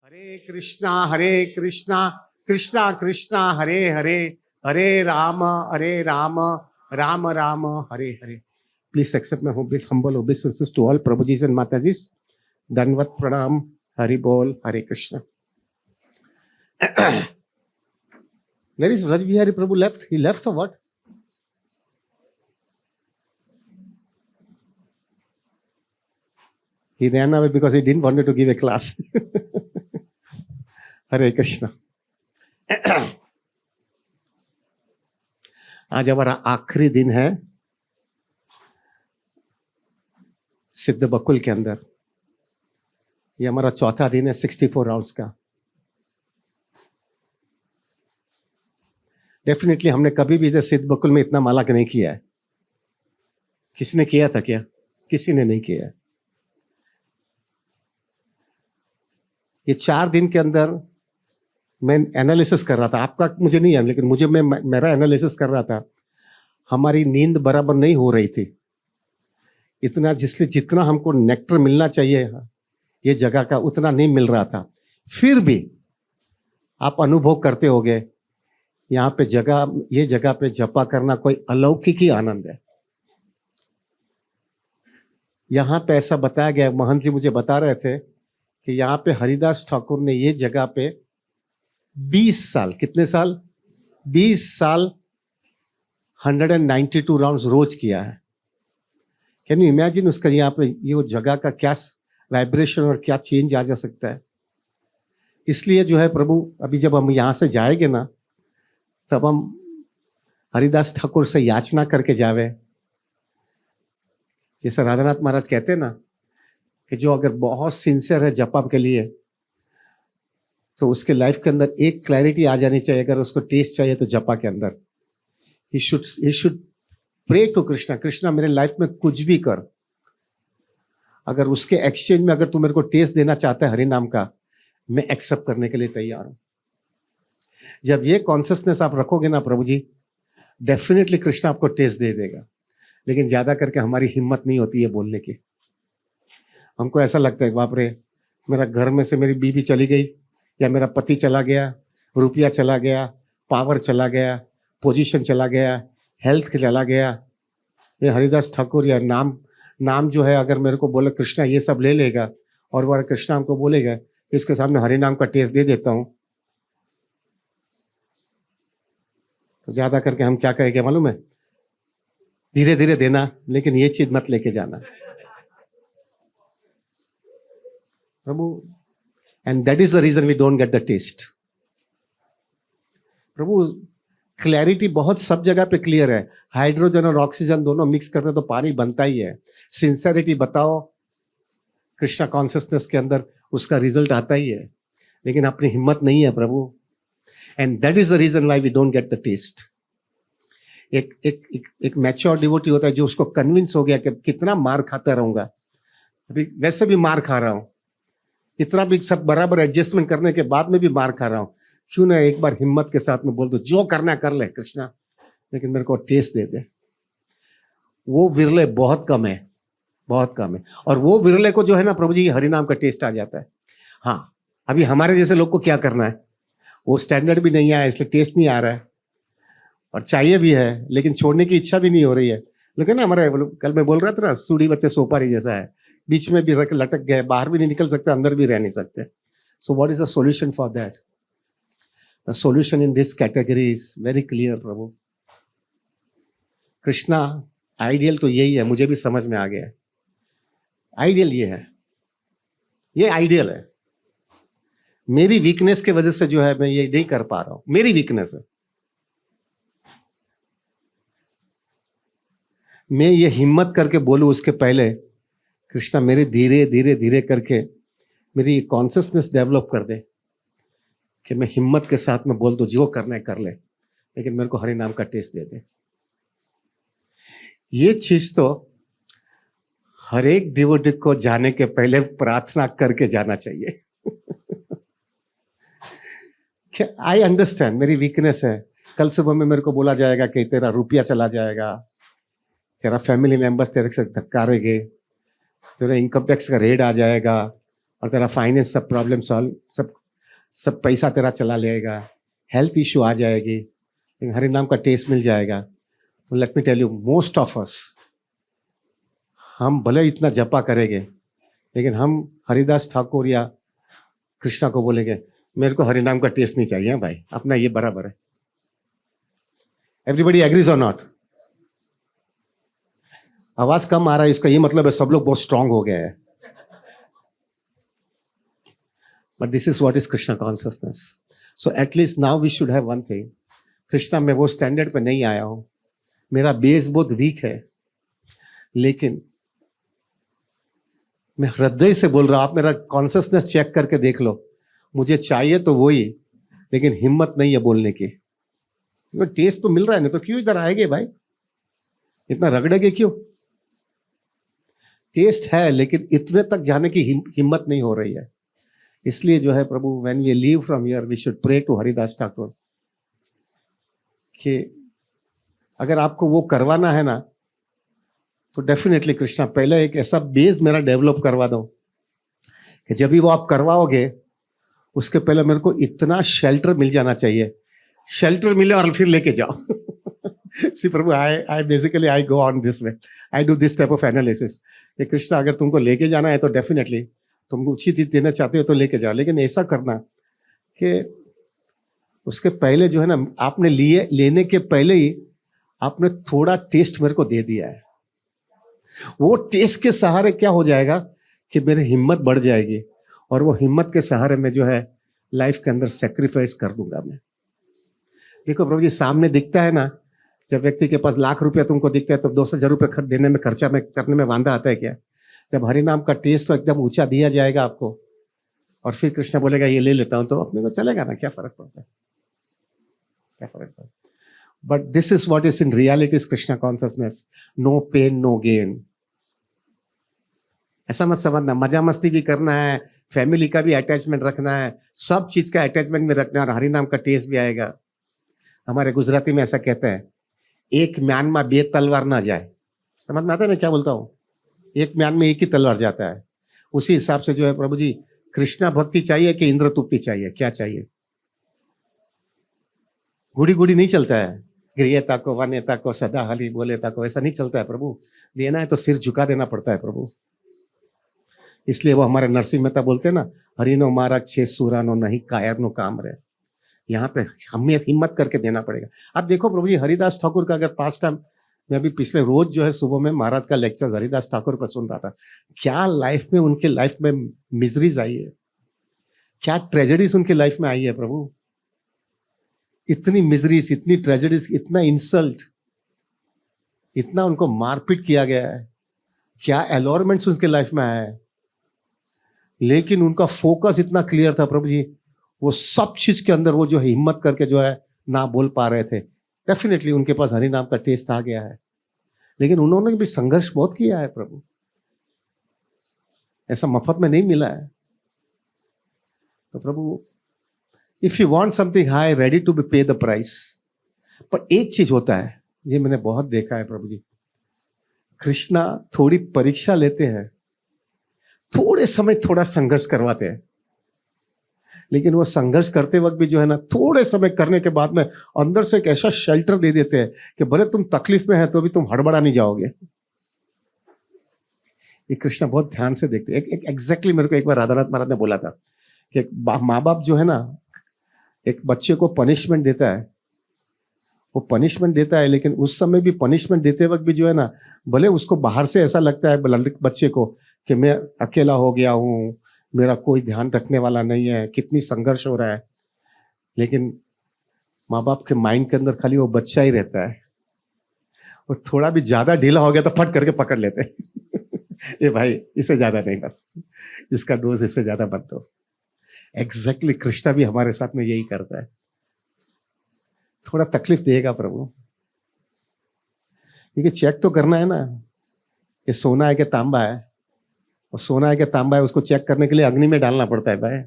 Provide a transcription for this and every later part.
Hare Krishna Krishna Krishna Hare Hare, Hare Ram Ram Ram Hare Hare. Please accept my humble obeisances to all Prabhujis and Matajis. Danvat Pranam, Hari Bol, Hare Krishna. Where is Raj Bihari Prabhu left? He left or what? He ran away because he didn't want to give a class. Hare Krishna. आज हमारा आखिरी दिन है सिद्ध बकुल के अंदर. ये हमारा चौथा दिन है 64 राउंड्स का. डेफिनेटली हमने कभी भी सिद्ध बकुल में इतना माला नहीं किया है. किसी ने किया था क्या? किसी ने नहीं किया है. ये 4 दिन के अंदर मैं एनालिसिस कर रहा था. आपका मुझे नहीं है, लेकिन मुझे मेरा एनालिसिस कर रहा था. हमारी नींद बराबर नहीं हो रही थी इतना, जितना हमको नेक्टर मिलना चाहिए ये जगह का उतना नहीं मिल रहा था. फिर भी आप अनुभव करते होंगे यहाँ पे ये जगह पे जपा करना कोई अलौकिक ही आनंद है. यहाँ पे ऐसा बताया गया, महंत जी मुझे बता रहे थे कि यहाँ पे हरिदास ठाकुर ने ये जगह पे 20 साल, कितने साल? 20 साल 192 राउंड्स रोज किया है. कैन यू इमेजिन उसका यहाँ पे ये जगह का क्या वाइब्रेशन और क्या चेंज आ जा सकता है. इसलिए जो है प्रभु, अभी जब हम यहाँ से जाएंगे ना, तब हम हरिदास ठाकुर से याचना करके जावे. जैसा राधानाथ महाराज कहते हैं ना कि जो अगर बहुत सिंसियर है जपा के लिए, तो उसके लाइफ के अंदर एक क्लैरिटी आ जानी चाहिए. अगर उसको टेस्ट चाहिए तो जपा के अंदर he should pray to Krishna, Krishna मेरे लाइफ में कुछ भी कर, अगर उसके एक्सचेंज में अगर तू मेरे को टेस्ट देना चाहता है हरि नाम का, मैं एक्सेप्ट करने के लिए तैयार हूं. जब ये कॉन्शियसनेस आप रखोगे ना प्रभु जी, डेफिनेटली कृष्णा आपको टेस्ट दे देगा. लेकिन ज्यादा करके हमारी हिम्मत नहीं होती है बोलने की. हमको ऐसा लगता है बाप रे, मेरा घर में से मेरी बीवी चली गई, या मेरा पति चला गया, रुपया चला गया, पावर चला गया, पोजीशन चला गया, हेल्थ चला गया. ये हरिदास ठाकुर या नाम जो है, अगर मेरे को बोले कृष्णा ये सब ले लेगा, और वह कृष्णा हमको बोलेगा इसके सामने हरि नाम का टेस्ट दे देता हूं, तो ज्यादा करके हम क्या कहेंगे मालूम है? धीरे धीरे देना, लेकिन ये चीज मत लेके जाना प्रभु. And that is the reason we don't get the taste. प्रभु क्लैरिटी बहुत सब जगह पे क्लियर है. हाइड्रोजन और ऑक्सीजन दोनों मिक्स करते तो पानी बनता ही है. सिंसेरिटी बताओ कृष्णा कॉन्शियसनेस के अंदर, उसका रिजल्ट आता ही है. लेकिन अपनी हिम्मत नहीं है प्रभु. And that is the reason why we don't get the taste. एक मैच्योर डिवोटी होता है जो उसको कन्विंस हो गया कि कितना मार खाता रहूंगा, अभी वैसे भी मार खा रहा हूं, इतना भी सब बराबर एडजस्टमेंट करने के बाद में भी मार खा रहा हूं, क्यों ना एक बार हिम्मत के साथ में बोल दो जो करना कर ले कृष्णा, लेकिन मेरे को टेस्ट दे दे. वो विरले बहुत कम है, बहुत कम है. और वो विरले को जो है ना प्रभु जी हरि नाम का टेस्ट आ जाता है. हाँ, अभी हमारे जैसे लोग को क्या करना है, वो स्टैंडर्ड भी नहीं आया इसलिए टेस्ट नहीं आ रहा है, और चाहिए भी है लेकिन छोड़ने की इच्छा भी नहीं हो रही है. लेकिन ना हमारे कल मैं बोल रहा था ना, सूढ़ी बच्चे सोपारी जैसा है, बीच में भी लटक गए, बाहर भी नहीं निकल सकते, अंदर भी रह नहीं सकते. So what is the solution for that? The solution in this category is very clear Prabhu. Krishna ideal तो यही है, मुझे भी समझ में आ गया है. आइडियल ये है, ये आइडियल है. मेरी वीकनेस के वजह से जो है मैं ये नहीं कर पा रहा हूं, मेरी वीकनेस है. मैं ये हिम्मत करके बोलूं उसके पहले कृष्णा मेरे धीरे धीरे धीरे करके मेरी कॉन्शियसनेस डेवलप कर दे कि मैं हिम्मत के साथ में बोल दो जो करना है कर ले, लेकिन मेरे को हरि नाम का टेस्ट दे दे. ये चीज तो हर एक डिवोटी को जाने के पहले प्रार्थना करके जाना चाहिए. आई अंडरस्टैंड, मेरी वीकनेस है. कल सुबह में मेरे को बोला जाएगा कि तेरा रुपया चला जाएगा, तेरा फैमिली मेंबर्स तेरे से धक्का रहेंगे, तेरा इनकम टैक्स का रेड आ जाएगा, और तेरा फाइनेंस सब प्रॉब्लम सॉल्व, सब पैसा तेरा चला लेगा, हेल्थ इश्यू आ जाएगी, लेकिन हरि नाम का टेस्ट मिल जाएगा। तो let me tell you, most of us, हम भले इतना जपा करेंगे, लेकिन हम हरिदास ठाकुर या कृष्णा को बोलेंगे मेरे को हरि नाम का टेस्ट नहीं चाहिए भाई, अपना ये बराबर है। एवरीबडी एग्रीज और नॉट? आवाज कम आ रहा है, इसका ये मतलब है सब लोग बहुत स्ट्रांग हो गए हैं। But this is what is Krishna consciousness. So at least now we should have one thing, Krishna मैं वो स्टैंडर्ड पे नहीं आया हूं, मेरा बेस बहुत वीक है, लेकिन मैं हृदय से बोल रहा हूं, आप मेरा कॉन्शियसनेस चेक करके देख लो, मुझे चाहिए तो वही, लेकिन हिम्मत नहीं है बोलने की। टेस्ट तो मिल रहा है ना, तो क्यों इधर आएंगे भाई, इतना रगड़ेगे क्यों? टेस्ट है, लेकिन इतने तक जाने की हिम्मत नहीं हो रही है। इसलिए जो है प्रभु, when we leave from here we should pray to Haridas Thakur कि अगर आपको वो करवाना है ना, तो डेफिनेटली कृष्णा पहले एक ऐसा बेस मेरा डेवलप करवा दो कि जब भी वो आप करवाओगे उसके पहले मेरे को इतना शेल्टर मिल जाना चाहिए, शेल्टर मिले और फिर लेके जाओ। सी प्रभु, I basically I go on this way, I do this type of analysis कि कृष्णा अगर तुमको लेके जाना है तो डेफिनेटली तुमको उचित देना चाहते हो तो लेके जाओ, लेकिन ऐसा करना कि उसके पहले जो है ना, आपने लेने के पहले ही आपने थोड़ा टेस्ट मेरे को दे दिया है। वो टेस्ट के सहारे क्या हो जाएगा कि मेरी हिम्मत बढ़ जाएगी, और वो हिम्मत के सहारे में जो है लाइफ के अंदर सेक्रीफाइस कर दूंगा मैं। देखो प्रभु जी, सामने दिखता है ना, जब व्यक्ति के पास लाख रुपया तुमको दिखता है तो 2,000 रुपये देने में, खर्चा में करने में वांदा आता है क्या? जब हरि नाम का टेस्ट तो एकदम ऊंचा दिया जाएगा आपको, और फिर कृष्ण बोलेगा ये ले लेता हूं, तो अपने को चलेगा ना, क्या फर्क पड़ता है, क्या फर्क पड़ता है? But this is what is in reality is Krishna consciousness, no pain no gain. ऐसा मत समझना, मजा मस्ती भी करना है, फैमिली का भी अटैचमेंट रखना है, सब चीज का अटैचमेंट में रखना है, और हरि नाम का टेस्ट भी आएगा। हमारे गुजराती में ऐसा कहते हैं, एक म्यान में 2 तलवार ना जाए। समझ में आता है मैं क्या बोलता हूँ? एक म्यान में एक ही तलवार जाता है। उसी हिसाब से जो है प्रभु जी, कृष्णा भक्ति चाहिए कि इंद्र तुप्पी चाहिए, क्या चाहिए? गुड़ी गुड़ी नहीं चलता है, गृहता को वन्यता को सदा हली बोलेता को, ऐसा नहीं चलता है प्रभु। देना है तो सिर झुका देना पड़ता है प्रभु। इसलिए वो हमारे नरसिंह मेहता बोलते हैं ना, हरिनो मारा 6 सूरानो नहीं कायर नो काम रहे। यहाँ पे हमें हिम्मत करके देना पड़ेगा। अब देखो प्रभु जी, हरिदास ठाकुर का अगर पास टाइम, मैं अभी पिछले रोज जो है सुबह में महाराज का लेक्चर हरिदास ठाकुर पर सुन रहा था। क्या लाइफ में, उनके लाइफ में मिजरीज आई है, क्या ट्रेजेडीज उनके लाइफ में आई है प्रभु। इतनी मिजरीज, इतनी ट्रेजेडीज, इतना इंसल्ट, इतना उनको मारपीट किया गया है, क्या एलोरमेंट्स उनके लाइफ में आया है, लेकिन उनका फोकस इतना क्लियर था प्रभु जी, वो सब चीज के अंदर वो जो है हिम्मत करके जो है ना बोल पा रहे थे। डेफिनेटली उनके पास हरि नाम का टेस्ट आ गया है, लेकिन उन्होंने भी संघर्ष बहुत किया है प्रभु, ऐसा मफत में नहीं मिला है। तो प्रभु, if you want something high, ready to be pay the price. पर एक चीज होता है, ये मैंने बहुत देखा है प्रभु जी, कृष्णा थोड़ी परीक्षा लेते हैं, थोड़े समय थोड़ा संघर्ष करवाते हैं, लेकिन वो संघर्ष करते वक्त भी जो है ना, थोड़े समय करने के बाद में अंदर से एक ऐसा शेल्टर दे देते हैं कि भले तुम तकलीफ में है तो भी तुम हड़बड़ा नहीं जाओगे। ये कृष्णा बहुत ध्यान से देखते हैं। एग्जैक्टली मेरे को एक बार राधानाथ महाराज ने बोला था कि माँ बाप जो है ना, एक बच्चे को पनिशमेंट देता है, वो पनिशमेंट देता है, लेकिन उस समय भी पनिशमेंट देते वक्त भी जो है ना, भले उसको बाहर से ऐसा लगता है बच्चे को कि मैं अकेला हो गया हूँ, मेरा कोई ध्यान रखने वाला नहीं है, कितनी संघर्ष हो रहा है, लेकिन माँ बाप के माइंड के अंदर खाली वो बच्चा ही रहता है। वो थोड़ा भी ज्यादा ढीला हो गया तो फट करके पकड़ लेते हैं। ये भाई इससे ज्यादा नहीं, बस इसका डोज इससे ज्यादा मत दो। एग्जैक्टली कृष्णा भी हमारे साथ में यही करता है, थोड़ा तकलीफ देगा प्रभु, क्योंकि चेक तो करना है ना, ये सोना है कि तांबा है, और सोना है कि तांबा है उसको चेक करने के लिए अग्नि में डालना पड़ता है भाई,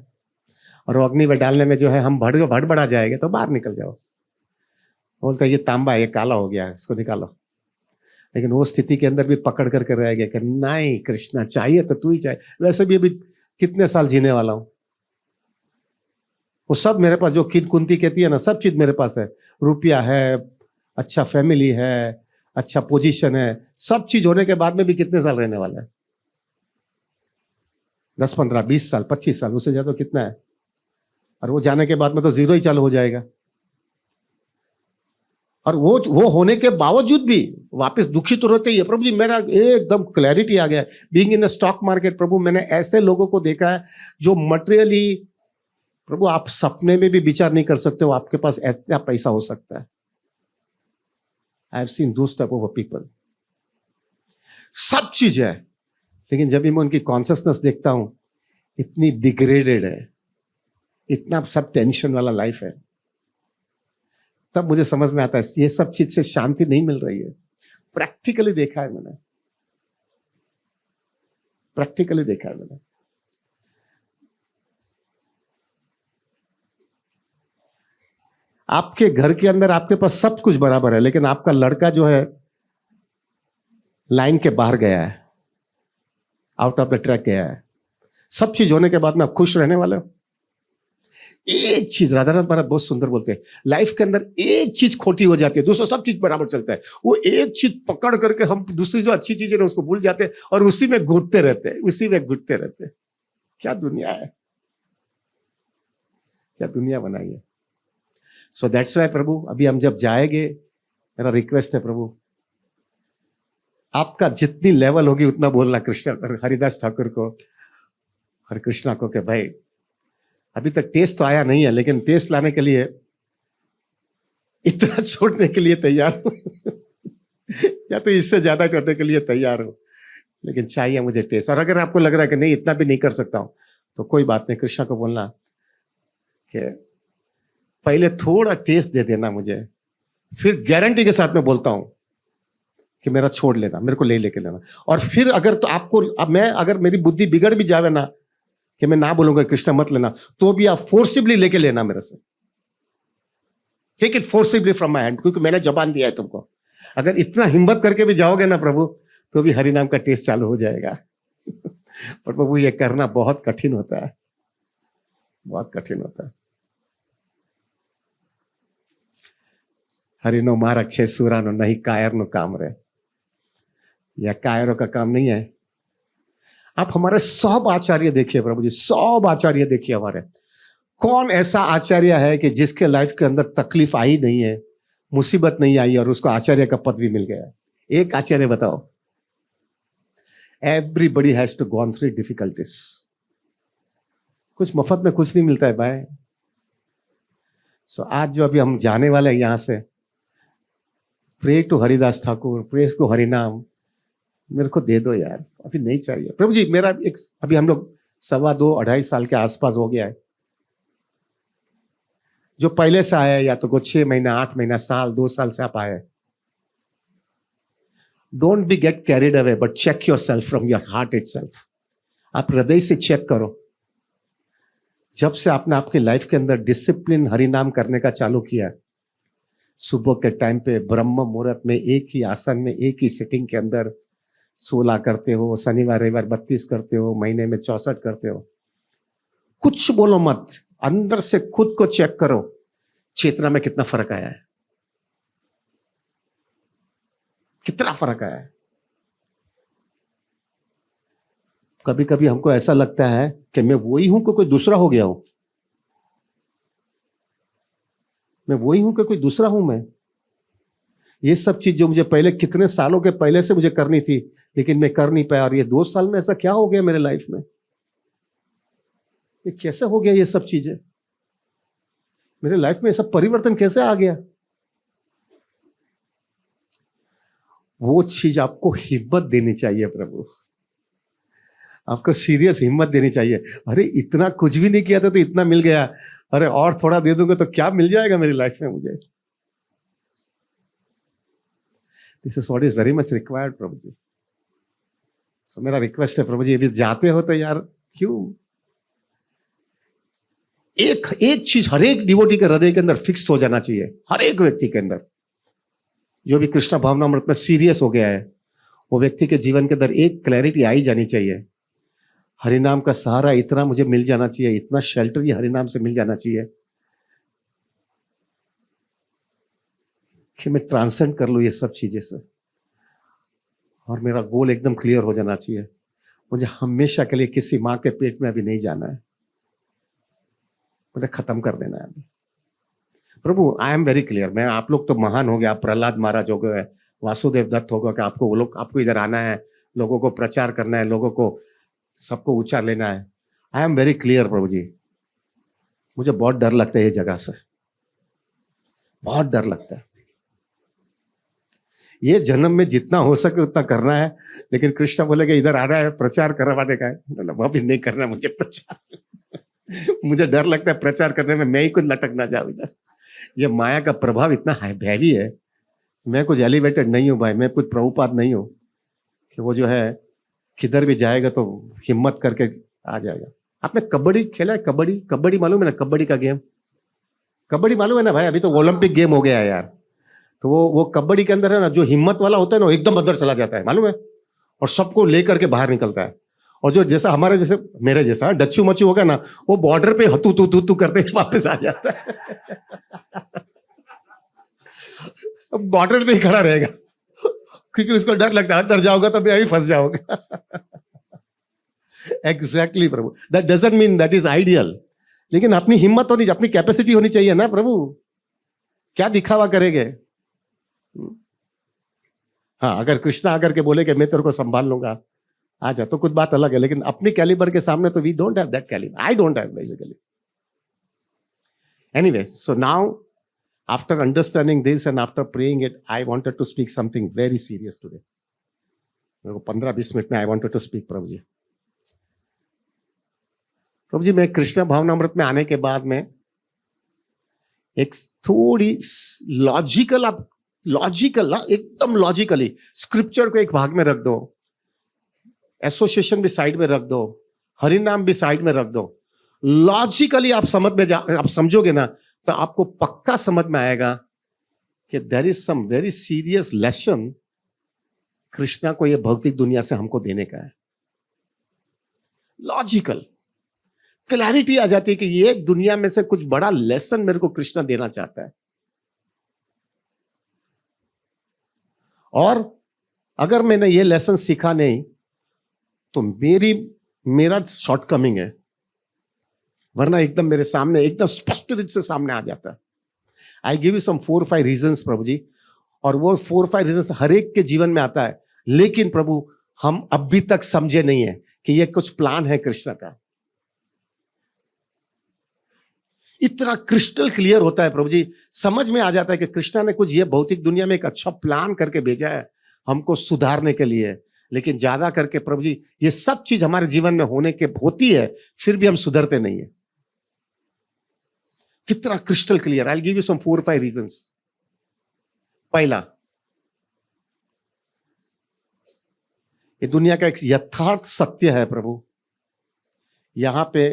और वो अग्नि में डालने में जो है हम भड़बड़ा जाएंगे तो बाहर निकल जाओ। बोलता है ये तांबा है, ये काला हो गया है, इसको निकालो। लेकिन वो स्थिति के अंदर भी पकड़ करके रहेगा कि नहीं कृष्णा चाहिए तो तू ही चाहिए। वैसे भी अभी कितने साल जीने वाला हूं, वो सब मेरे पास, जो कुंती कहती है ना, सब चीज मेरे पास है। रुपया है, अच्छा फैमिली है, अच्छा पोजीशन है, सब चीज होने के बाद में भी कितने साल रहने वाला है? 10, 15, 20 साल, 25 साल, उससे ज्यादा कितना है? और वो जाने के बाद में तो जीरो ही चालू हो जाएगा। और वो होने के बावजूद भी वापस दुखी तो रहते ही है। प्रभु जी, मेरा एकदम क्लैरिटी आ गया। बीइंग इन स्टॉक मार्केट, प्रभु मैंने ऐसे लोगों को देखा है जो मटेरियली, प्रभु आप सपने में भी विचार नहीं कर सकते हो आपके पास ऐसा पैसा हो सकता है। I have seen those type of people. सब चीज है, लेकिन जब भी मैं उनकी कॉन्शियसनेस देखता हूं, इतनी डिग्रेडेड है, इतना सब टेंशन वाला लाइफ है, तब मुझे समझ में आता है ये सब चीज से शांति नहीं मिल रही है। प्रैक्टिकली देखा है मैंने, प्रैक्टिकली देखा है मैंने। आपके घर के अंदर आपके पास सब कुछ बराबर है, लेकिन आपका लड़का जो है लाइन के बाहर गया है, आउट ऑफ द ट्रैक गया है। सब चीज होने के बाद में आप खुश रहने वाले हो? एक चीज, राधानाथ महाराज बहुत सुंदर बोलते हैं, लाइफ के अंदर एक चीज खोटी हो जाती है, दूसरा सब चीज बराबर चलता है। वो एक चीज पकड़ करके हम दूसरी जो अच्छी चीजें उसको भूल जाते हैं और उसी में घुटते रहते हैं, उसी में घुटते रहते हैं। क्या दुनिया है, क्या दुनिया बनाई है। सो दैट्स व्हाई प्रभु, अभी हम जब जाएंगे, मेरा रिक्वेस्ट है प्रभु, आपका जितनी लेवल होगी उतना बोलना कृष्ण, हरिदास ठाकुर को, हरे कृष्णा को, कि भाई अभी तक टेस्ट तो आया नहीं है, लेकिन टेस्ट लाने के लिए इतना छोड़ने के लिए तैयार हूं या तो इससे ज्यादा छोड़ने के लिए तैयार हूं, लेकिन चाहिए मुझे टेस्ट। और अगर आपको लग रहा है कि नहीं इतना भी नहीं कर सकता हूं, तो कोई बात नहीं, कृष्णा को बोलना कि पहले थोड़ा टेस्ट दे देना मुझे, फिर गारंटी के साथ में बोलता हूं कि मेरा छोड़ लेना, मेरे को ले लेके लेना। और फिर अगर तो आपको, अब मैं अगर मेरी बुद्धि बिगड़ भी जावे ना, कि मैं ना बोलूंगा कृष्णा मत लेना, तो भी आप फोर्सिबली लेके लेना मेरे से। Take it forcibly from my hand, क्योंकि मैंने जबान दिया है तुमको। अगर इतना हिम्मत करके भी जाओगे ना प्रभु, तो भी हरि नाम का टेस्ट चालू हो जाएगा पर प्रभु ये करना बहुत कठिन होता है, बहुत कठिन होता है। हरिनो मार अक्षय सूरानो नहीं कायर नो काम रे, यह कायरों का काम नहीं है। आप हमारे सब आचार्य देखिए प्रभु जी, सब आचार्य देखिए हमारे। कौन ऐसा आचार्य है कि जिसके लाइफ के अंदर तकलीफ आई नहीं है, मुसीबत नहीं आई और उसको आचार्य का पद भी मिल गया? एक आचार्य बताओ। Everybody has to gone through difficulties. कुछ मुफ्त में कुछ नहीं मिलता है भाई। सो आज जो अभी हम जाने वाले हैं यहां से, प्रे टू हरिदास ठाकुर, प्रेस को हरिनाम, मेरे को दे दो यार, अभी नहीं चाहिए प्रभु जी। मेरा एक, अभी हम लोग 2.25 2.5 साल के आसपास हो गया है। जो पहले से आया है, या तो 6 महीना, 8 महीना, साल, 2 साल से आप आए, don't be get carried away, but check yourself from your heart itself. आप हृदय से चेक करो। जब से आपने आपकी लाइफ के अंदर डिसिप्लिन हरिनाम करने का चालू किया, सुबह के टाइम पे ब्रह्म मुहूर्त में एक ही आसन में, एक ही सिटिंग के अंदर 16 करते हो, शनिवार रविवार 32 करते हो, महीने में 64 करते हो, कुछ बोलो मत, अंदर से खुद को चेक करो, चेतना में कितना फर्क आया है, कितना फर्क आया है। कभी कभी हमको ऐसा लगता है कि मैं वही हूं कि कोई दूसरा हो गया हूं, मैं वही हूं कि कोई दूसरा हूं मैं। ये सब चीज जो मुझे पहले, कितने सालों के पहले से मुझे करनी थी, लेकिन मैं कर नहीं पाया। और ये 2 साल में ऐसा क्या हो गया मेरे लाइफ में, ये कैसे हो गया, ये सब चीजें मेरे लाइफ में, सब परिवर्तन कैसे आ गया? वो चीज आपको हिम्मत देनी चाहिए प्रभु, आपको सीरियस हिम्मत देनी चाहिए। अरे इतना कुछ भी नहीं किया था तो इतना मिल गया, अरे और थोड़ा दे दूंगा तो क्या मिल जाएगा मेरी लाइफ में मुझे। This is what is very much required प्रभु जी। सो मेरा रिक्वेस्ट है प्रभु जी, अभी जाते हो तो यार क्यों, एक चीज हर एक डिवोटी के हृदय के अंदर फिक्स हो जाना चाहिए, हर एक व्यक्ति के अंदर। जो भी कृष्ण भावनामृत में सीरियस हो गया है, वो व्यक्ति के जीवन के अंदर एक क्लैरिटी आई जानी चाहिए। हरिनाम का सहारा इतना मुझे मिल जाना चाहिए, इतना शेल्टर ये हरिनाम से मिल जाना चाहिए कि मैं ट्रांसेंड कर लूँ ये सब चीजें से, और मेरा गोल एकदम क्लियर हो जाना चाहिए। मुझे हमेशा के लिए किसी माँ के पेट में अभी नहीं जाना है, मुझे खत्म कर देना है अभी। प्रभु आई एम वेरी क्लियर। मैं, आप लोग तो महान हो गए, आप प्रहलाद महाराज हो गए, वासुदेव दत्त हो गए, कि आपको वो लोग, आपको इधर आना है, लोगों को प्रचार करना है, लोगों को सबको ऊंचा लेना है। आई एम वेरी क्लियर प्रभु जी। मुझे बहुत डर लगता है ये जगह से, बहुत डर लगता है। ये जन्म में जितना हो सके उतना करना है, लेकिन कृष्ण बोले कि इधर आ रहा है प्रचार करवा देगा है, वो भी नहीं करना मुझे प्रचार। मुझे डर लगता है प्रचार करने में मैं ही कुछ लटक ना जाऊं इधर। ये माया का प्रभाव इतना हैवी है। मैं कुछ एलिवेटेड नहीं हूं भाई, मैं कुछ प्रभुपाद नहीं हूं कि वो जो है किधर भी जाएगा तो हिम्मत करके आ जाएगा। आपने कबड्डी खेला है? कबड्डी, कबड्डी मालूम है ना? कबड्डी का गेम, कबड्डी मालूम है ना भाई? अभी तो ओलंपिक गेम हो गया है यार। तो वो कबड्डी के अंदर है ना, जो हिम्मत वाला होता है ना, एकदम अंदर चला जाता है, मालूम है, और सबको लेकर के बाहर निकलता है। और जो जैसा हमारे जैसे मेरे जैसा डच्चू मच्चू होगा ना, वो बॉर्डर पे हतू तू तू तू करते वापस आ जाता है। बॉर्डर पे ही खड़ा रहेगा, क्योंकि उसको डर लगता है अंदर जाओगा तो भी फंस जाओगा। एग्जैक्टली प्रभु, that doesn't mean that is ideal, लेकिन अपनी हिम्मत होनी, अपनी कैपेसिटी होनी चाहिए ना प्रभु। क्या दिखावा करेंगे? हाँ, अगर कृष्णा आकर के बोले कि मैं तेरे को संभाल लूंगा, आ जा, तो कुछ बात अलग है, लेकिन अपनी कैलिबर के सामने तो we don't have that calibre. I don't have basically. Anyway, so now after understanding this and after praying it, I wanted to speak something very serious today. मेरे को 15-20 मिनट में I wanted to speak Prabhu ji. Prabhu ji, मैं कृष्ण भावनामृत में आने के बाद में एक थोड़ी लॉजिकल, आप लॉजिकल ना, एकदम लॉजिकली स्क्रिप्चर को एक भाग में रख दो, एसोसिएशन भी साइड में रख दो, हरिनाम भी साइड में रख दो। लॉजिकली आप आप समझोगे ना, तो आपको पक्का समझ में आएगा कि there is some very serious lesson Krishna को ये भौतिक दुनिया से हमको देने का है। लॉजिकल क्लैरिटी आ जाती है कि ये दुनिया में से कुछ बड़ा लेसन मेरे को कृष्णा देना चाहता है। और अगर मैंने ये लेसन सीखा नहीं तो मेरा शॉर्टकमिंग है, वरना एकदम मेरे सामने एकदम स्पष्ट रूप से सामने आ जाता है। I give you some 4-5 reasons प्रभु जी, और वो 4-5 रीजंस हर एक के जीवन में आता है, लेकिन प्रभु हम अभी तक समझे नहीं है कि ये कुछ प्लान है कृष्ण का। इतना क्रिस्टल क्लियर होता है प्रभु जी, समझ में आ जाता है कि कृष्णा ने कुछ ये भौतिक दुनिया में एक अच्छा प्लान करके भेजा है हमको सुधारने के लिए। लेकिन ज्यादा करके प्रभु जी ये सब चीज हमारे जीवन में होती है, फिर भी हम सुधरते नहीं है। कितना crystal clear. I give you some 4-5 reasons. पहला, ये दुनिया का एक यथार्थ सत्य है प्रभु, यहां पे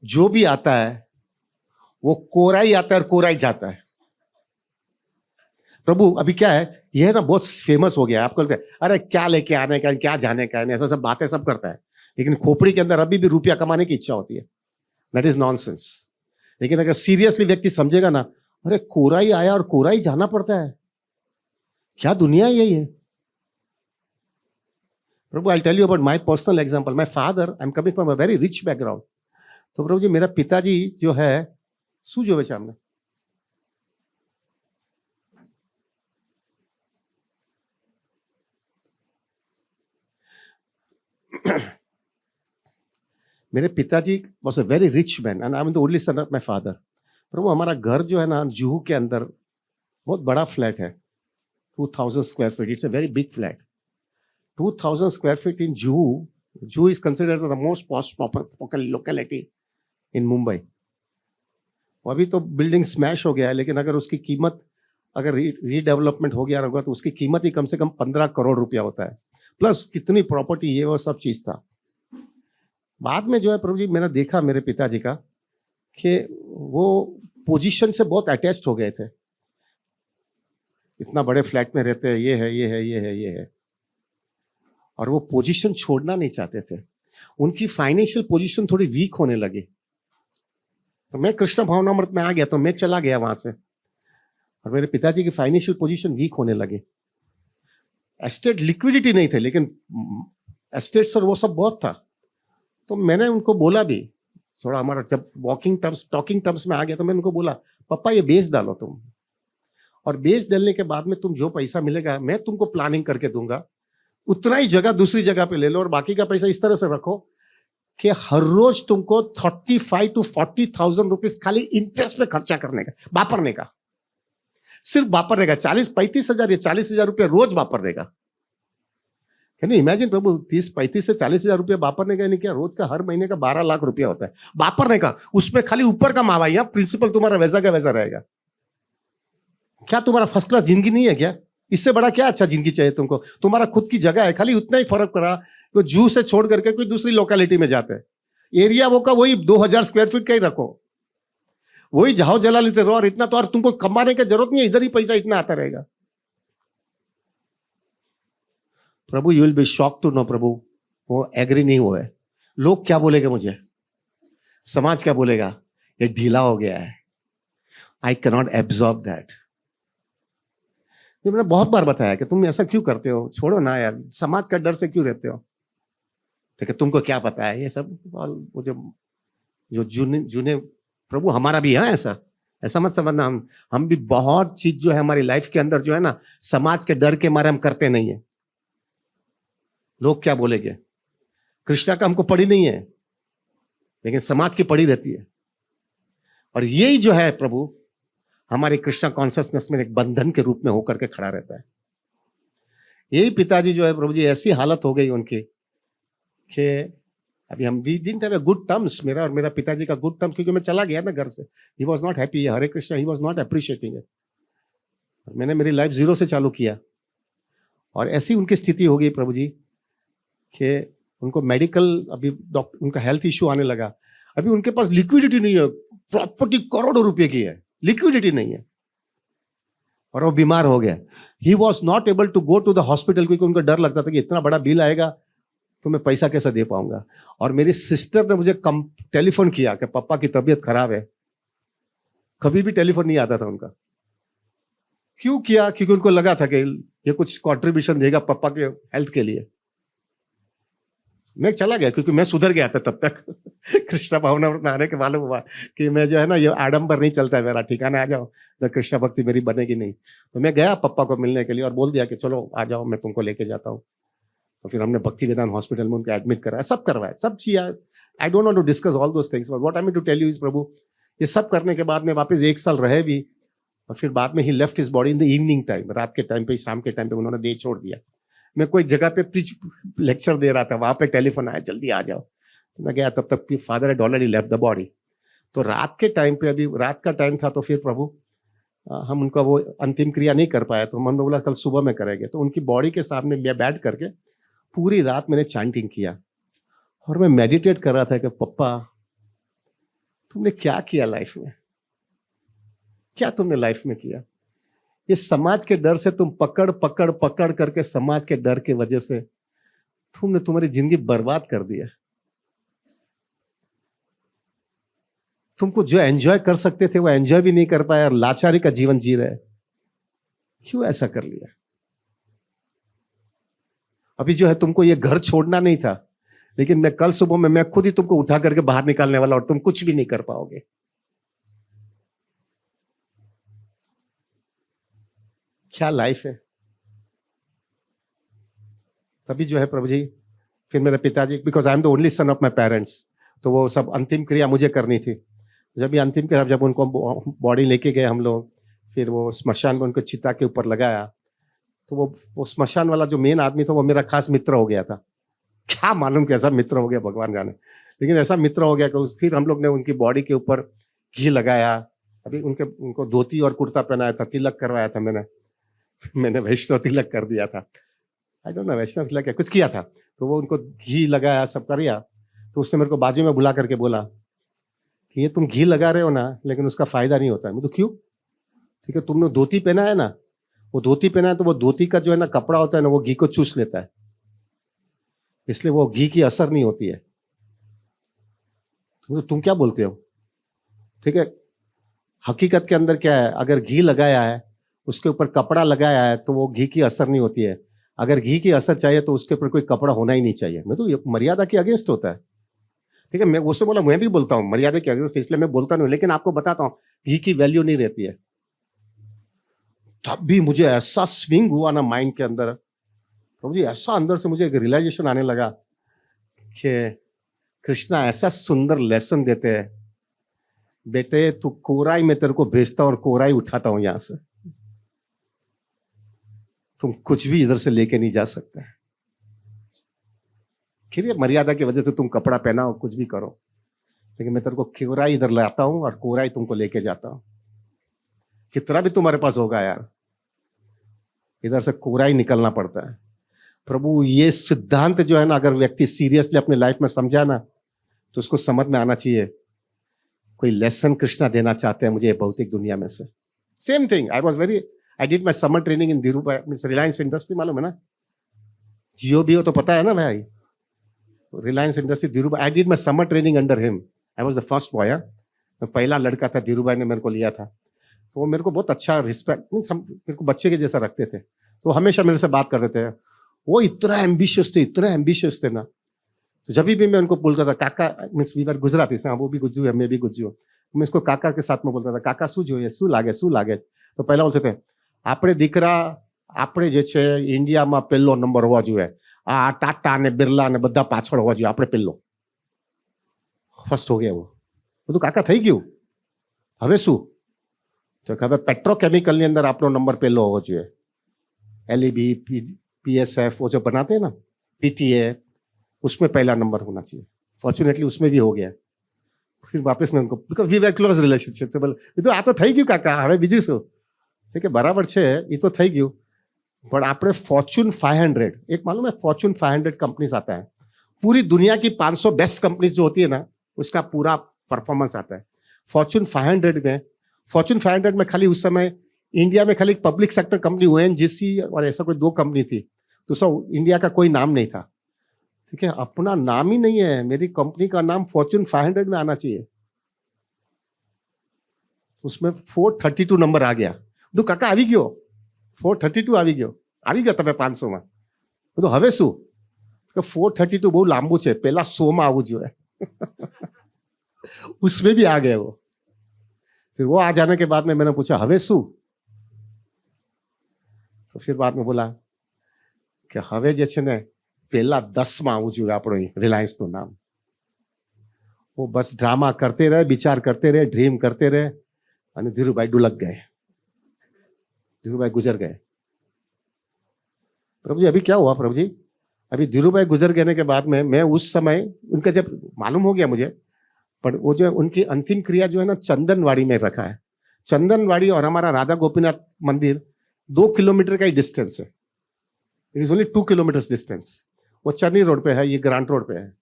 जो भी आता है वो कोरा ही आता है और कोरा ही जाता है। प्रभु अभी क्या है, यह ना बहुत फेमस हो गया है, आपको लगता है अरे क्या लेके आने का, क्या जाने का, ऐसा सब बातें सब करता है, लेकिन खोपड़ी के अंदर अभी भी रुपया कमाने की इच्छा होती है। That is nonsense. लेकिन अगर सीरियसली व्यक्ति समझेगा ना, अरे कोरा ही आया और कोरा ही जाना पड़ता है, क्या दुनिया यही है। प्रभु I tell you about my personal example. My father, I am coming from a very rich background. तो प्रभु जी मेरा पिताजी जो है, सूझो बेचा हमने, मेरे पिताजी was a very rich man and I am the only son of my father. प्रभु हमारा घर जो है ना जुहू के अंदर, बहुत बड़ा फ्लैट है, 2000 square feet. It's a very big flat. 2000 square feet in Juhu. Juhu is considered the most posh locality इन मुंबई। अभी तो बिल्डिंग स्मैश हो गया है, लेकिन अगर उसकी कीमत, अगर रीडेवलपमेंट हो गया होगा तो उसकी कीमत ही कम से कम 15 करोड़ रुपया होता है, प्लस कितनी प्रॉपर्टी, ये वो सब चीज था। बाद में जो है प्रभु जी मैंने देखा मेरे पिताजी का कि वो पोजीशन से बहुत अटैच्ड हो गए थे। इतना बड़े फ्लैट में रहते हैं, ये है, ये है, ये है, ये है, और वो पोजीशन छोड़ना नहीं चाहते थे। उनकी फाइनेंशियल पोजीशन थोड़ी वीक होने लगी, तो मैं कृष्ण भावनामृत में आ गया, तो मैं चला गया वहां से, और मेरे पिताजी की फाइनेंशियल पोजीशन वीक होने लगी। एस्टेट लिक्विडिटी नहीं थे, लेकिन एस्टेट्स और वो सब बहुत था। तो मैंने उनको बोला भी, थोड़ा हमारा जब टॉकिंग टर्म्स में आ गया, तो मैंने उनको बोला, पापा ये बेच डालो तुम, और बेच डालने के बाद में तुम जो पैसा मिलेगा मैं तुमको प्लानिंग करके दूंगा, उतना ही जगह दूसरी जगह पे ले लो, और बाकी का पैसा इस तरह से रखो कि हर रोज तुमको 35 to 40,000 रुपीज खाली इंटरेस्ट पे खर्चा करने का, वापरने का, सिर्फ वापरने का। 35 हजार या 40,000 रुपया रोज वापरने का। कैन यू इमेजिन प्रभु, 35 से 40,000 रुपया वापरने का, नहीं क्या रोज का हर महीने का 12 लाख रुपया होता है वापरने का। उसमें खाली ऊपर का मावा, प्रिंसिपल तुम्हारा वैसा का वैसा रहेगा। क्या तुम्हारा फर्स्ट क्लास जिंदगी नहीं है क्या? इससे बड़ा क्या अच्छा जिंदगी चाहिए तुमको? तुम्हारा खुद की जगह है, खाली उतना ही फर्क पड़ा तो जू से छोड़ करके कोई दूसरी लोकेलिटी में जाते हैं, एरिया वो का वही 2,000 स्क्वायर फीट का ही रखो, वही जाओ जलाली से रहो, और इतना तो और तुमको कमाने की जरूरत नहीं है, इधर ही पैसा इतना आता रहेगा। प्रभु you will be shock to know, प्रभु वो एग्री नहीं हुए। लोग क्या बोलेंगे मुझे, समाज क्या बोलेगा, ये ढीला हो गया है, I can not absorb that. मैंने बहुत बार बताया कि तुम ऐसा क्यों करते हो, छोड़ो ना यार, समाज का डर से क्यों रहते हो। तो तुमको क्या पता है ये सब, वो जो जूने प्रभु हमारा भी है ऐसा, ऐसा मत समझना। हम भी बहुत चीज जो है हमारी लाइफ के अंदर जो है ना, समाज के डर के मारे हम करते नहीं है। लोग क्या बोलेंगे, कृष्णा का हमको पड़ी नहीं है, लेकिन समाज की पड़ी रहती है। और यही जो है प्रभु हमारे कृष्णा कॉन्शियसनेस में एक बंधन के रूप में होकर के खड़ा रहता है। यही पिताजी जो है प्रभु जी, ऐसी हालत हो गई उनकी कि अभी हम we didn't have a good terms, मेरा और मेरा पिताजी का गुड टर्म्स, क्योंकि मैं चला गया ना घर से। He was not happy, Hare Krishna, he was not appreciating it. मैंने मेरी लाइफ जीरो से चालू किया, और ऐसी उनकी स्थिति हो गई प्रभु जी कि उनको मेडिकल, अभी डॉक्टर उनका हेल्थ इश्यू आने लगा। अभी उनके पास लिक्विडिटी नहीं है, प्रॉपर्टी करोड़ों रुपए की है, लिक्विडिटी नहीं है, और वो बीमार हो गया। He was not able to go to the hospital, क्योंकि उनको डर लगता था कि इतना बड़ा बिल आएगा तो मैं पैसा कैसे दे पाऊंगा। और मेरी सिस्टर ने मुझे टेलीफोन किया कि पापा की तबीयत खराब है। कभी भी टेलीफोन नहीं आता था उनका। क्यों किया? क्योंकि उनको लगा था कि ये कुछ कॉन्ट्रीब्यूशन देगा पापा के हेल्थ के लिए। मैं चला गया, क्योंकि मैं सुधर गया था तब तक। कृष्णा भावनामृत में आने के मालूम हुआ कि मैं जो है ना, ये आडंबर नहीं चलता है मेरा, ठिकाना आ जाओ, तो कृष्णा भक्ति मेरी बनेगी नहीं। तो मैं गया पापा को मिलने के लिए, और बोल दिया कि चलो आ जाओ, मैं तुमको लेके जाता हूँ। तो फिर हमने भक्ति वेदांत हॉस्पिटल में उनको एडमिट कराया, सब करवाया, सब चीज। I don't want to discuss all those things, but what I mean to tell you is प्रभु, ये सब करने के बाद में वापस 1 साल रहे भी, और फिर बाद में ही left his body in the evening time, रात के टाइम पे, शाम के टाइम पे उन्होंने देह छोड़ दिया। मैं कोई जगह पे प्रीच लेक्चर दे रहा था, वहां पे टेलीफोन आया, जल्दी आ जाओ। तो मैं गया, तब तक father had already left the body. तो रात के टाइम पे, अभी रात का टाइम था, तो फिर प्रभु हम उनका वो अंतिम क्रिया नहीं कर पाया, तो मन में बोला कल सुबह में करेंगे। तो उनकी बॉडी के सामने मैं बैठ करके पूरी रात मैंने चैंटिंग किया, और मैं मेडिटेट कर रहा था कि पप्पा तुमने क्या किया लाइफ में, क्या तुमने लाइफ में किया। ये समाज के डर से तुम पकड़ करके, समाज के डर की वजह से तुमने तुम्हारी जिंदगी बर्बाद कर दिया। तुमको जो एंजॉय कर सकते थे वो एंजॉय भी नहीं कर पाए, और लाचारी का जीवन जी रहे। क्यों ऐसा कर लिया? अभी जो है तुमको ये घर छोड़ना नहीं था, लेकिन मैं कल सुबह में मैं खुद ही तुमको उठा करके बाहर निकालने वाला, और तुम कुछ भी नहीं कर पाओगे। क्या लाइफ है। तभी जो है प्रभु जी, फिर मेरे पिताजी, because I am the only son of my parents, तो वो सब अंतिम क्रिया मुझे करनी थी। जब ये अंतिम क्रिया, जब उनको बॉडी लेके गए हम लोग, फिर वो स्मशान में उनको चिता के ऊपर लगाया, तो वो स्मशान वाला जो मेन आदमी था, वो मेरा खास मित्र हो गया था। क्या मालूम कैसा मित्र हो गया, भगवान जाने, लेकिन ऐसा मित्र हो गया कि फिर हम लोग ने उनकी बॉडी के ऊपर घी लगाया। अभी उनको धोती और कुर्ता पहनाया था, तिलक करवाया था मैंने वैष्णव तिलक कर दिया था। आई डोंट नो वैष्णव तिलक क्या कुछ किया था। तो वो उनको घी लगाया, सब कर दिया। तो उसने मेरे को बाजू में बुला करके बोला कि ये तुम घी लगा रहे हो ना, लेकिन उसका फायदा नहीं होता है। मैं तो क्यों? ठीक है, तुमने धोती पहना है ना, वो धोती पहना है, तो वो धोती का जो है ना कपड़ा होता है ना, वो घी को चूस लेता है। इसलिए वो घी की असर नहीं होती है। तुम क्या बोलते हो? ठीक है, हकीकत के अंदर क्या है, अगर घी लगाया है, उसके ऊपर कपड़ा लगाया है, तो वो घी की असर नहीं होती है। अगर घी की असर चाहिए तो उसके ऊपर कोई कपड़ा होना ही नहीं चाहिए। मैं तो ये मर्यादा के अगेंस्ट होता है। ठीक है, मैं उससे बोला, मैं भी बोलता हूँ मर्यादा के अगेंस्ट, इसलिए मैं बोलता नहीं, लेकिन आपको बताता हूँ घी की वैल्यू नहीं रहती है। तब भी मुझे ऐसा स्विंग हुआ ना माइंड के अंदर, तो मुझे ऐसा अंदर से मुझे एक रियलाइजेशन आने लगा कि कृष्णा ऐसा सुंदर लेसन देते हैं, बेटे तू कोराई में तेरे को भेजता और कोराई उठाता हूं यहां से, तुम कुछ भी इधर से लेके नहीं जा सकते। फिर ये मर्यादा की वजह से तुम कपड़ा पहनाओ, कुछ भी करो, लेकिन मैं तेरे को कोराई इधर लाता हूं और कोराई तुमको लेके जाता हूं। कितना भी तुम्हारे पास होगा यार, इधर से कोराई निकलना पड़ता है। प्रभु ये सिद्धांत जो है ना, अगर व्यक्ति सीरियसली अपने लाइफ में समझा ना, तो उसको समझ में आना चाहिए कोई लेसन कृष्णा देना चाहते हैं मुझे भौतिक दुनिया में से। Same thing, I did my summer training in Dhirubhai, means Reliance industry, मालूम है ना, जियो भी हो तो पता है ना भाई, Reliance industry Dhirubhai. I did my summer training under him, I was the first boy. मैं पहला लड़का था, धीरूभाई ने मेरे को लिया था। तो वो मेरे को बहुत अच्छा रिस्पेक्ट, मीन्स हम मेरे को बच्चे के जैसा रखते थे, तो हमेशा मेरे से बात करते थे। वो इतना एम्बिशियस थे ना, तो जब भी मैं उनको बोलता था काका, मीन्स वी वर गुजराती से, वो भी गुज्जू है, मैं भी गुज्जू हूँ, मैं इसको काका के साथ में बोलता था, काका શું જોઈએ, શું લાગે। तो पहला बोलते थे, આપણે દીકરા આપણે જે છે ઇન્ડિયામાં પહેલો નંબર હોવા જોઈએ, આ ટાટા ને બિરલા ને બધા પાછળ હોવા જોઈએ, આપણે પહેલો ફર્સ્ટ हो गया। वो બધું કાકા થઈ ગયું, હવે શું? તો હવે પેટ્રોકેમિકલની અંદર આપણો નંબર પહેલો હોવો જોઈએ, LEB PSF वो जो बनाते हैं ना, PTA, उसमें पहला नंबर होना चाहिए। फॉर्चुनेटली उसमें भी हो गया। फिर वापस मैं उनको, because we were close relationship से बोले, ये तो आ तो થઈ ગયું કાકા, હવે બીજું શું? ठीक है, बराबर છે, ये तो થઈ ગયું, પણ આપણે ફોર્ચ્यून 500, एक मालूम है फॉर्च्यून 500 कंपनीज आता है, पूरी दुनिया की 500 बेस्ट कंपनीज जो होती है ना, उसका पूरा परफॉर्मेंस आता है। फॉर्च्यून 500 में खाली उस समय इंडिया में खाली पब्लिक सेक्टर कंपनी ONGC और ऐसा कोई 2 कंपनी थी, तो सब इंडिया का कोई नाम नहीं था। ठीक है, अपना नाम ही नहीं है, मेरी कंपनी का नाम फॉर्च्यून 500 में आना चाहिए, उसमें 432 नंबर आ गया। तो काका આવી ગયો, 432 આવી ગયો તમે 500 માં। તો હવે શું? 432 બહુ લાંબુ છે, પહેલા 100 માં આવવું જોઈએ। उसमें भी आ गए वो। फिर वो आ जाने के बाद में मैंने पूछा હવે શું? तो फिर बाद में बोला कि હવે જે છે ને પહેલા 10 માં આવવું જોઈએ આપણો રિલાયન્સ નું નામ। वो बस ड्रामा करते रहे, विचार करते रहे, ड्रीम करते रहे, और धीरूभाई डुलक गए, धीरूभाई गुजर गए। प्रभु जी अभी क्या हुआ प्रभु जी? अभी धीरूभाई गुजर गए के बाद में मैं उस समय उनका जब मालूम हो गया मुझे, पर वो जो उनकी अंतिम क्रिया जो है ना चंदनवाड़ी में रखा है। चंदनवाड़ी और हमारा राधा गोपीनाथ मंदिर 2 किलोमीटर का ही डिस्टेंस है, it is only 2 kilometre distance. वो चरनी रोड पे है, ये ग्रांट रोड पे है।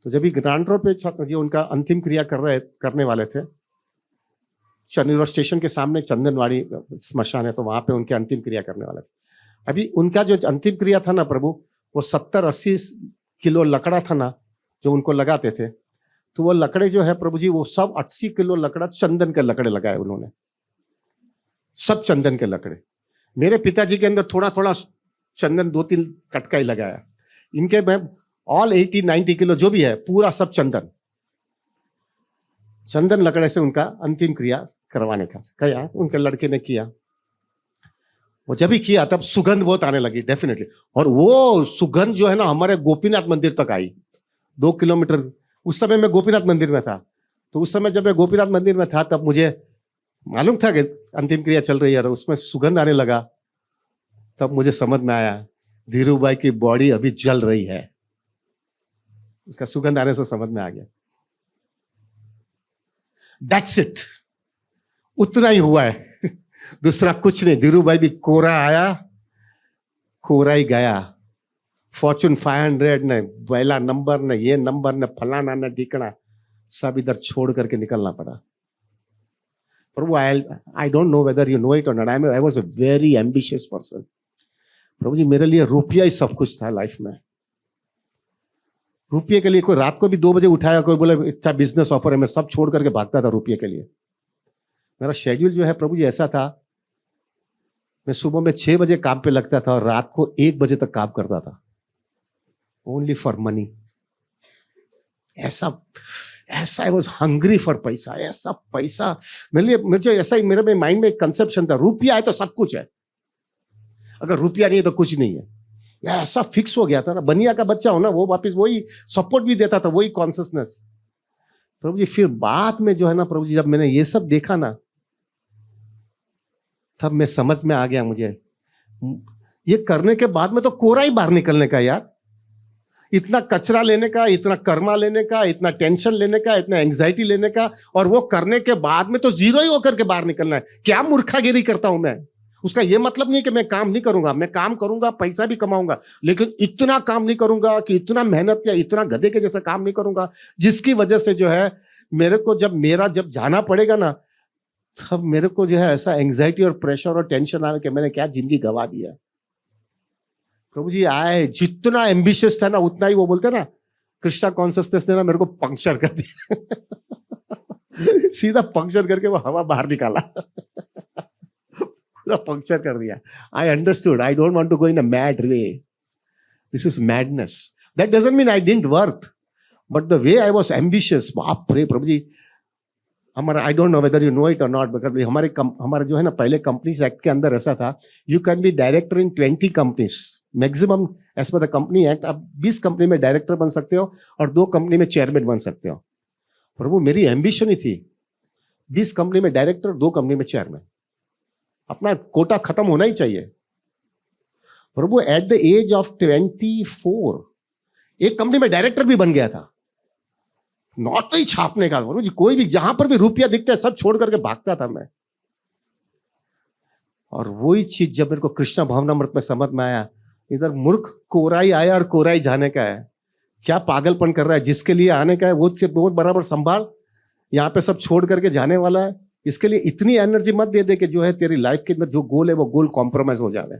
तो जब ये ग्रांट रोड पे जी उनका अंतिम क्रिया करने वाले थे, चरनी रोड स्टेशन के सामने चंदनवाड़ी स्मशान है, तो वहां पे उनके अंतिम क्रिया करने वाले थे। अभी उनका जो अंतिम क्रिया था ना प्रभु, वो 70-80 किलो लकड़ा था ना जो उनको लगाते थे, तो वो लकड़े जो है प्रभु जी, वो सब 80 किलो लकड़ा चंदन के लकड़े लगाए उन्होंने, सब चंदन के लकड़े। मेरे पिताजी के अंदर थोड़ा थोड़ा चंदन 2-3 कटका ही लगाया, इनके में ऑल 80-90 किलो जो भी है पूरा सब चंदन लकड़े से उनका अंतिम क्रिया करवाने का किया, उनके लड़के ने किया। वो जब भी किया तब सुगंध बहुत आने लगी डेफिनेटली, और वो सुगंध जो है ना हमारे गोपीनाथ मंदिर तक आई, 2 किलोमीटर। उस समय मैं गोपीनाथ मंदिर में था, तो उस समय जब मैं गोपीनाथ मंदिर में था तब मुझे मालूम था कि अंतिम क्रिया चल रही है, और उसमें सुगंध आने लगा, तब मुझे समझ में आया धीरूभाई की बॉडी अभी जल रही है, उसका सुगंध आने से समझ में आ गया। दैट्स इट, उतना ही हुआ है, दूसरा कुछ नहीं। धीरूभाई भी कोरा आया, कोरा ही गया। फॉर्च्यून 500 ने, पहला नंबर ने, ये नंबर ने, फलाना ने, ढिकना, सब इधर छोड़ करके निकलना पड़ा। प्रभु I don't know whether you know it और not, I was a very ambitious person. प्रभु जी मेरे लिए रुपया ही सब कुछ था लाइफ में, रुपये के लिए कोई रात को भी 2 बजे उठाया, कोई बोले अच्छा बिजनेस ऑफर है, मैं सब छोड़ करके भागता था रुपये के लिए। मेरा शेड्यूल जो है प्रभु जी ऐसा था, मैं सुबह में 6 बजे काम पे लगता था और रात को 1 बजे तक काम करता था, ओनली फॉर मनी। ऐसा आई वॉज हंग्री फॉर पैसा, ऐसा पैसा मेरे लिए, मुझे ऐसा ही मेरे में माइंड में एक कंसेप्शन था, रुपया है तो सब कुछ है, अगर रुपया नहीं है तो कुछ नहीं है। यार ऐसा फिक्स हो गया था ना, बनिया का बच्चा हो ना, वो वापिस वही सपोर्ट भी देता था, वही कॉन्शियसनेस। प्रभु जी फिर बाद में जो है ना प्रभु जी, जब मैंने ये सब देखा ना, तब मैं समझ में आ गया, मुझे ये करने के बाद में तो कोरा ही बाहर निकलने का यार, इतना कचरा लेने का, इतना कर्मा लेने का, इतना टेंशन लेने का, इतना एंग्जाइटी लेने का, और वो करने के बाद में तो जीरो ही होकर के बाहर निकलना है। क्या मूर्खागिरी करता हूं मैं। उसका ये मतलब नहीं कि मैं काम नहीं करूंगा, मैं काम करूंगा, पैसा भी कमाऊंगा, लेकिन इतना काम नहीं करूंगा कि इतना मेहनत या इतना गधे के जैसा काम नहीं करूंगा, जिसकी वजह से जो है मेरे को जब जाना पड़ेगा ना, तब मेरे को जो है ऐसा एंग्जाइटी और प्रेशर और टेंशन आए कि मैंने क्या जिंदगी गवा दिया। प्रभु जी आए, जितना एम्बिशियस था ना उतना ही, वो बोलते ना कृष्णा कॉन्शियसनेस ने ना मेरे को पंक्चर कर दिया सीधा पंक्चर करके वो हवा बाहर निकाला पूरा पंक्चर कर दिया। I understood, I don't want to go in a mad way, this is madness. That doesn't mean I didn't work, but the way I was ambitious, बाप रे प्रभु जी। हमारा, I don't know whether you know it और not, but हमारे जो है ना पहले companies act के अंदर ऐसा था, you can be director in 20 companies maximum, as per the company act. आप 20 कंपनी में डायरेक्टर बन सकते हो और 2 कंपनी में चेयरमैन बन सकते हो। प्रभु मेरी एम्बिशन ही थी 20 कंपनी में डायरेक्टर, 2 कंपनी में चेयरमैन, अपना कोटा खत्म होना ही चाहिए। प्रभु एट द एज ऑफ 24 एक कंपनी में डायरेक्टर भी बन गया था, नोट ही छापने का। प्रभु जी कोई भी जहां पर भी रुपया दिखता है सब छोड़ करके भागता था मैं। और वही चीज जब मेरे को कृष्णा भावनामृत में समझ में आया, इधर मूर्ख कोराई आया और कोराई जाने का है, क्या पागलपन कर रहा है, जिसके लिए आने का है वो बहुत बराबर संभाल, यहाँ पे सब छोड़ करके जाने वाला है। इसके लिए इतनी एनर्जी मत दे दे कि जो है तेरी लाइफ के अंदर जो गोल है वो गोल कॉम्प्रोमाइज हो जाए।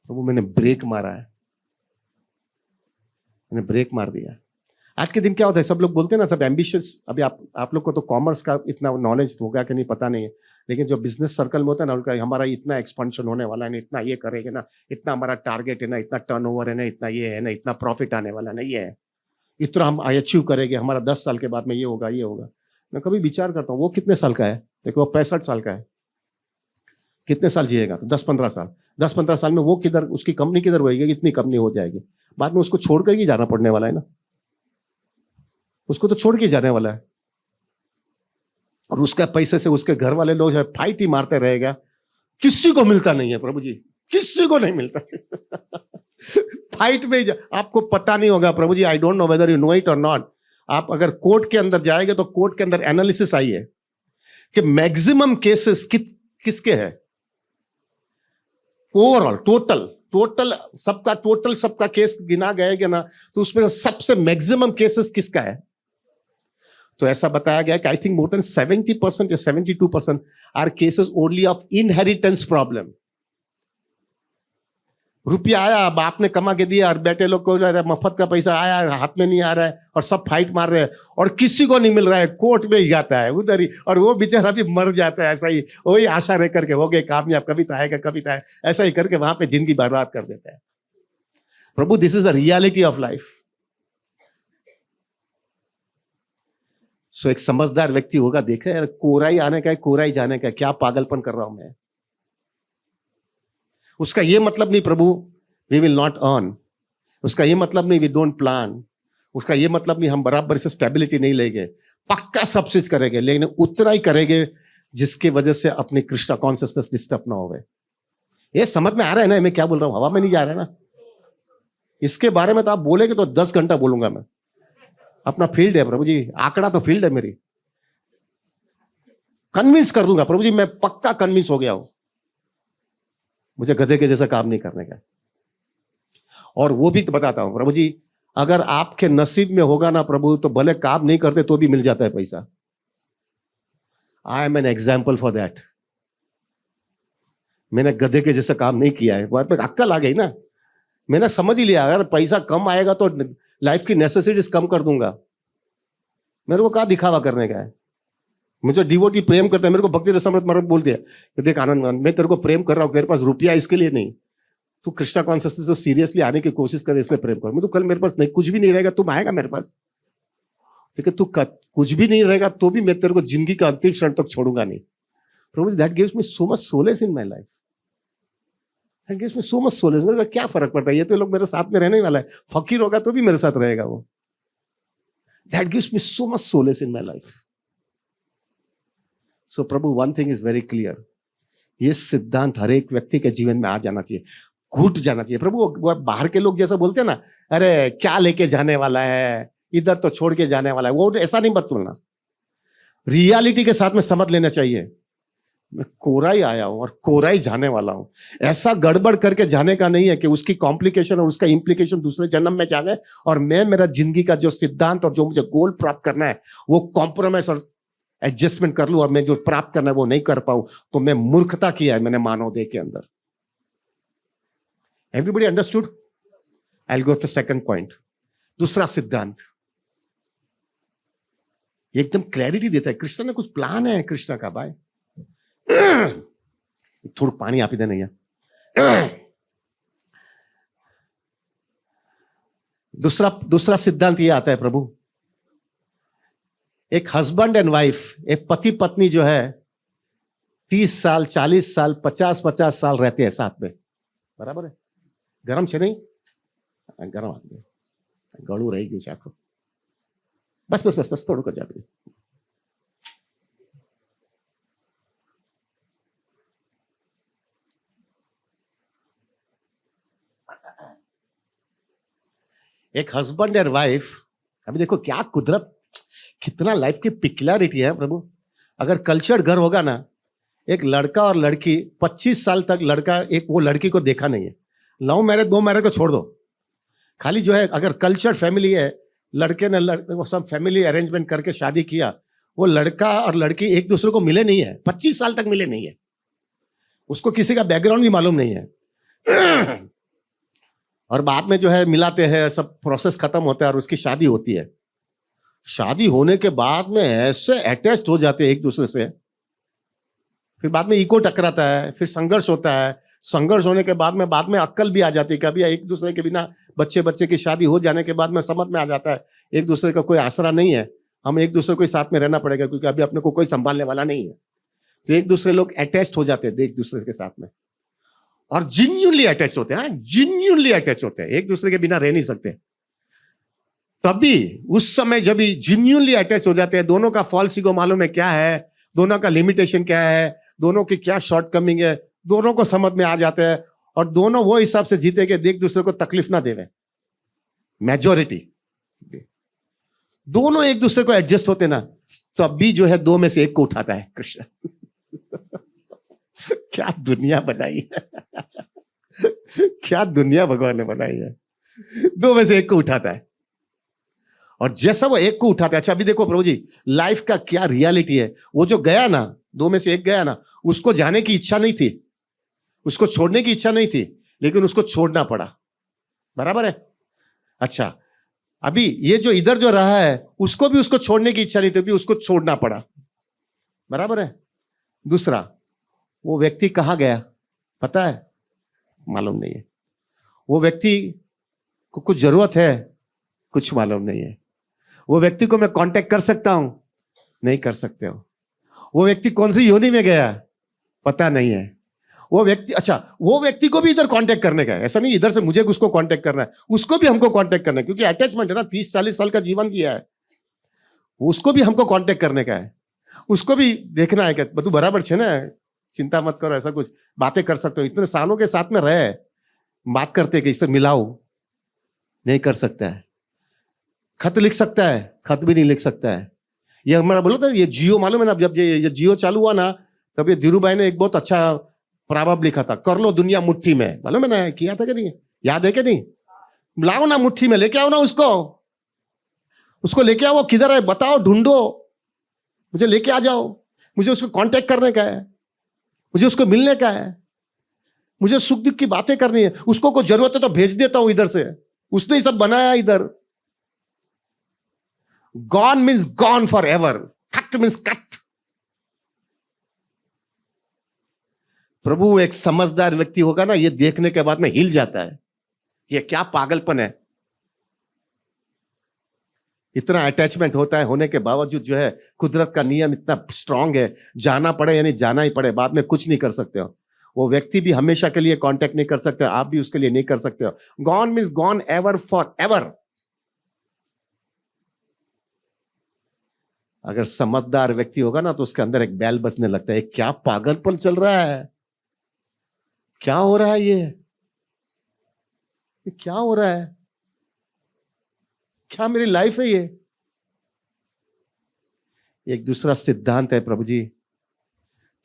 तो वो मैंने ब्रेक मारा है, मैंने ब्रेक मार दिया। आज के दिन क्या होता है, सब लोग बोलते हैं ना सब एम्बिशियस। अभी आप लोग को तो कॉमर्स का इतना नॉलेज होगा कि नहीं पता नहीं है, लेकिन जो बिजनेस सर्कल में होता है ना, उनका हमारा इतना एक्सपेंशन होने वाला है ना, इतना ये करेंगे ना, इतना हमारा टारगेट है ना, इतना टर्नओवर है ना, इतना ये है ना, इतना प्रॉफिट आने वाला ना, ये है, इतना हम अचीव करेंगे, हमारा 10 साल के बाद में ये होगा, ये होगा। मैं कभी विचार करता हूँ वो कितने साल का है, देखो वो 65 साल का है, कितने साल जिएगा, तो 10-15 साल, 10-15 साल में वो किधर, उसकी कंपनी किधर होगी, इतनी कंपनी हो जाएगी, बाद में उसको छोड़ कर ही जाना पड़ने वाला है ना, उसको तो छोड़ के जाने वाला है। और उसका पैसे से उसके घर वाले लोग जो फाइट ही मारते रहेगा, किसी को मिलता नहीं है प्रभु जी, किसी को नहीं मिलता फाइट में आपको पता नहीं होगा प्रभु जी, I don't know whether you know it और नॉट। आप अगर कोर्ट के अंदर जाएंगे तो कोर्ट के अंदर एनालिसिस आई है कि मैक्सिमम केसेस किसके हैं, ओवरऑल टोटल सबका केस गिना गया ना, तो उसमें सबसे मैक्सिमम केसेस किसका है। तो ऐसा बताया गया कि आई थिंक मोर देन 70% या 72% are cases only of inheritance problem. रुपया आया, बाप ने कमा के दिया और बेटे लोग को मफत का पैसा आया, हाथ में नहीं आ रहा है और सब फाइट मार रहे हैं और किसी को नहीं मिल रहा है, कोर्ट में ही जाता है उधर ही, और वो बेचारा भी मर जाता है। ऐसा ही वही आशा रह करके हो गए कामयाब, कभी तो आएगा कभी तो आए, ऐसा ही करके वहां पे जिंदगी बर्बाद कर देता है। प्रभु this is the reality of life. So एक समझदार व्यक्ति होगा, देखे यार कोराई आने का है, कोराई जाने का है, क्या पागलपन कर रहा हूं मैं। उसका ये मतलब नहीं प्रभु वी विल नॉट अर्न, उसका ये मतलब नहीं वी डोंट प्लान, उसका ये मतलब नहीं हम बराबर से स्टेबिलिटी नहीं लेंगे, पक्का सब चीज करेंगे, लेकिन उतना ही करेंगे जिसकी वजह से अपनी कृष्णा कॉन्शियसनेस डिस्टर्ब ना हो। ये समझ में आ रहा है ना मैं क्या बोल रहा हूं, हवा में नहीं जा रहा है ना। इसके बारे में तो आप बोलेगे तो 10 घंटा बोलूंगा मैं, अपना फील्ड है प्रभु जी, आंकड़ा तो फील्ड है मेरी, कन्विंस कर दूंगा प्रभु जी, मैं पक्का कन्विंस हो गया हूं, मुझे गधे के जैसा काम नहीं करने का। और वो भी तो बताता हूं प्रभु जी, अगर आपके नसीब में होगा ना प्रभु, तो भले काम नहीं करते तो भी मिल जाता है पैसा। I am an example for that. मैंने गधे के जैसा काम नहीं किया है, अक्कल आ गई ना, मैंने समझ ही लिया अगर पैसा कम आएगा तो लाइफ की नेसेसिटीज कम कर दूंगा। मेरे को कहाँ दिखावा करने का है। मुझे डिवोटी प्रेम करता है, मेरे को भक्ति रसामृत महाराज बोल दिया कि देख आनंद मैं तेरे को प्रेम कर रहा हूँ, तेरे पास रुपया इसके लिए नहीं, तू कृष्णा कॉन्शियसनेस से सीरियसली आने की कोशिश कर इसलिए प्रेम कर। मैं तो कल मेरे पास नहीं कुछ भी नहीं रहेगा, तुम आएगा मेरे पास, लेकिन तू कुछ भी नहीं रहेगा तो भी मैं तेरे को जिंदगी का अंतिम क्षण तक छोड़ूंगा नहीं। प्रभु that gives me so much solace in my life, that gives me so much solace. मेरे को क्या फर्क पड़ता है, ये तो लोग मेरे साथ में रहने वाला है, फकीर होगा तो भी मेरे साथ रहेगा वो। That gives me so much solace in my life. So Prabhu one thing is very clear, ये सिद्धांत हर एक व्यक्ति के जीवन में आ जाना चाहिए, घुट जाना चाहिए। प्रभु वो बाहर के लोग जैसा बोलते हैं ना, अरे क्या लेके जाने वाला है, इधर तो छोड़ के जाने वाला है, वो ऐसा नहीं मत बोलना। रियलिटी के साथ में समझ लेना चाहिए, मैं कोरा ही आया हूं और कोरा ही जाने वाला हूं। ऐसा गड़बड़ करके जाने का नहीं है कि उसकी कॉम्प्लिकेशन और उसका इंप्लीकेशन दूसरे जन्म में जाने और मैं मेरा जिंदगी का जो सिद्धांत और जो मुझे गोल प्राप्त करना है वो कॉम्प्रोमाइज और एडजस्टमेंट कर लूं और मैं जो प्राप्त करना है वो नहीं कर पाऊं, तो मैं मूर्खता किया है मैंने मानव देह के अंदर। Everybody understood? I will go to second point. दूसरा सिद्धांत एकदम क्लैरिटी देता है, कृष्ण ने कुछ प्लान है कृष्ण का भाई। थोड़ा पानी आप ही देना है। दूसरा सिद्धांत ये आता है प्रभु, एक हस्बैंड एंड वाइफ, एक पति पत्नी जो है 30 साल 40 साल 50 साल रहते हैं साथ में, बराबर है? गरम छे नहीं, गरम आदमी गड़ू रही गई चाको, बस बस बस बस थोड़ा को जाती। एक हस्बैंड एंड वाइफ, अभी देखो क्या कुदरत, कितना लाइफ की पिक्युलरिटी है प्रभु। अगर कल्चर्ड घर होगा ना, एक लड़का और लड़की 25 साल तक लड़का एक वो लड़की को देखा नहीं है। लव मैरिज दो मैरिज को छोड़ दो, खाली जो है अगर कल्चर्ड फैमिली है, लड़के ने वो सब फैमिली अरेंजमेंट करके शादी किया, वो लड़का और लड़की एक दूसरे को मिले नहीं है, 25 साल तक मिले नहीं है, उसको किसी का बैकग्राउंड भी मालूम नहीं है। और बाद में जो है मिलाते हैं, सब प्रोसेस खत्म होता है और उसकी शादी होती है। शादी होने के बाद में ऐसे अटैच्ड हो जाते हैं एक दूसरे से, फिर बाद में ईगो टकराता है, फिर संघर्ष होता है। संघर्ष होने के बाद में अक्ल भी आ जाती है, कभी एक दूसरे के बिना बच्चे की शादी हो जाने के बाद में समझ में आ जाता है एक दूसरे का कोई आसरा नहीं है, हम एक दूसरे को साथ में रहना पड़ेगा क्योंकि अभी अपने को कोई संभालने वाला नहीं है। तो एक दूसरे लोग अटैच्ड हो जाते हैं एक दूसरे के साथ में और जिन्यूनली अटैच होते हैं, जिन्यूनली अटैच होते हैं, एक दूसरे के बिना रह नहीं सकते। तभी उस समय जब जिन्यूनली अटैच हो जाते हैं, दोनों का फॉल्स ईगो मालूम है क्या है, दोनों का लिमिटेशन क्या है, दोनों की क्या शॉर्टकमिंग है, दोनों को समझ में आ जाते हैं और दोनों वो हिसाब से जीते कि एक दूसरे को तकलीफ ना देवे। मेजोरिटी दोनों एक दूसरे को एडजस्ट होते ना, तो अभी जो है दो में से एक को उठाता है कृष्ण। क्या दुनिया बनाई है, क्या दुनिया भगवान ने बनाई है। दो में से एक को उठाता है और जैसा वो एक को उठाता है। अच्छा अभी देखो प्रभु जी, लाइफ का क्या रियलिटी है, वो जो गया ना, दो में से एक गया ना, उसको जाने की इच्छा नहीं थी, उसको छोड़ने की इच्छा नहीं थी, लेकिन उसको छोड़ना पड़ा, बराबर है? अच्छा अभी ये जो इधर जो रहा है, उसको भी उसको छोड़ने की इच्छा नहीं थी, उसको छोड़ना पड़ा, बराबर है? दूसरा, वो व्यक्ति कहाँ गया पता है? मालूम नहीं है। वो व्यक्ति को कुछ जरूरत है, कुछ मालूम नहीं है। वो व्यक्ति को मैं कांटेक्ट कर सकता हूं, नहीं कर सकते हो। वो व्यक्ति कौन सी योनि में गया पता नहीं है। वो व्यक्ति, अच्छा वो व्यक्ति को भी इधर कांटेक्ट करने का है, ऐसा नहीं इधर से मुझे उसको कांटेक्ट करना है, उसको भी हमको कांटेक्ट करना है, क्योंकि अटैचमेंट है ना, 30-40 साल का जीवन किया है, उसको भी हमको कांटेक्ट करने का है, उसको भी देखना है कि तू बराबर छे ना, चिंता मत करो, ऐसा कुछ बातें कर सकते हो। इतने सालों के साथ में रहे, बात करते कि इससे मिलाओ, नहीं कर सकता है। खत लिख सकता है, खत भी नहीं लिख सकता है। ये हमारा बोला था, ये जियो मालूम है ना, जब ये जियो चालू हुआ ना, तब ये धीरू भाई ने एक बहुत अच्छा प्रभाव लिखा था, कर लो दुनिया मुट्ठी में, मालूम है ना, किया था कि नहीं, याद है कि नहीं? लाओ ना मुट्ठी में, लेके आओ ना उसको लेके आओ, किधर है बताओ, ढूंढो, मुझे लेके आ जाओ, मुझे उसको कांटेक्ट करने का है, मुझे उसको मिलने का है। मुझे सुख दुख की बातें करनी है, उसको कोई जरूरत है तो भेज देता हूं इधर से, उसने ही सब बनाया इधर। Gone means gone for ever, cut means cut. प्रभु एक समझदार व्यक्ति होगा ना, ये देखने के बाद में हिल जाता है, ये क्या पागलपन है। इतना अटैचमेंट होता है, होने के बावजूद जो है कुदरत का नियम इतना स्ट्रांग है, जाना पड़े यानी जाना ही पड़े, बाद में कुछ नहीं कर सकते हो। वो व्यक्ति भी हमेशा के लिए कांटेक्ट नहीं कर सकते, आप भी उसके लिए नहीं कर सकते हो। Gone means gone ever for ever. अगर समझदार व्यक्ति होगा ना तो उसके अंदर एक बैल बजने लगता है, क्या पागलपन चल रहा है, क्या हो रहा है, ये क्या हो रहा है, क्या मेरी लाइफ है ये। एक दूसरा सिद्धांत है, प्रभु जी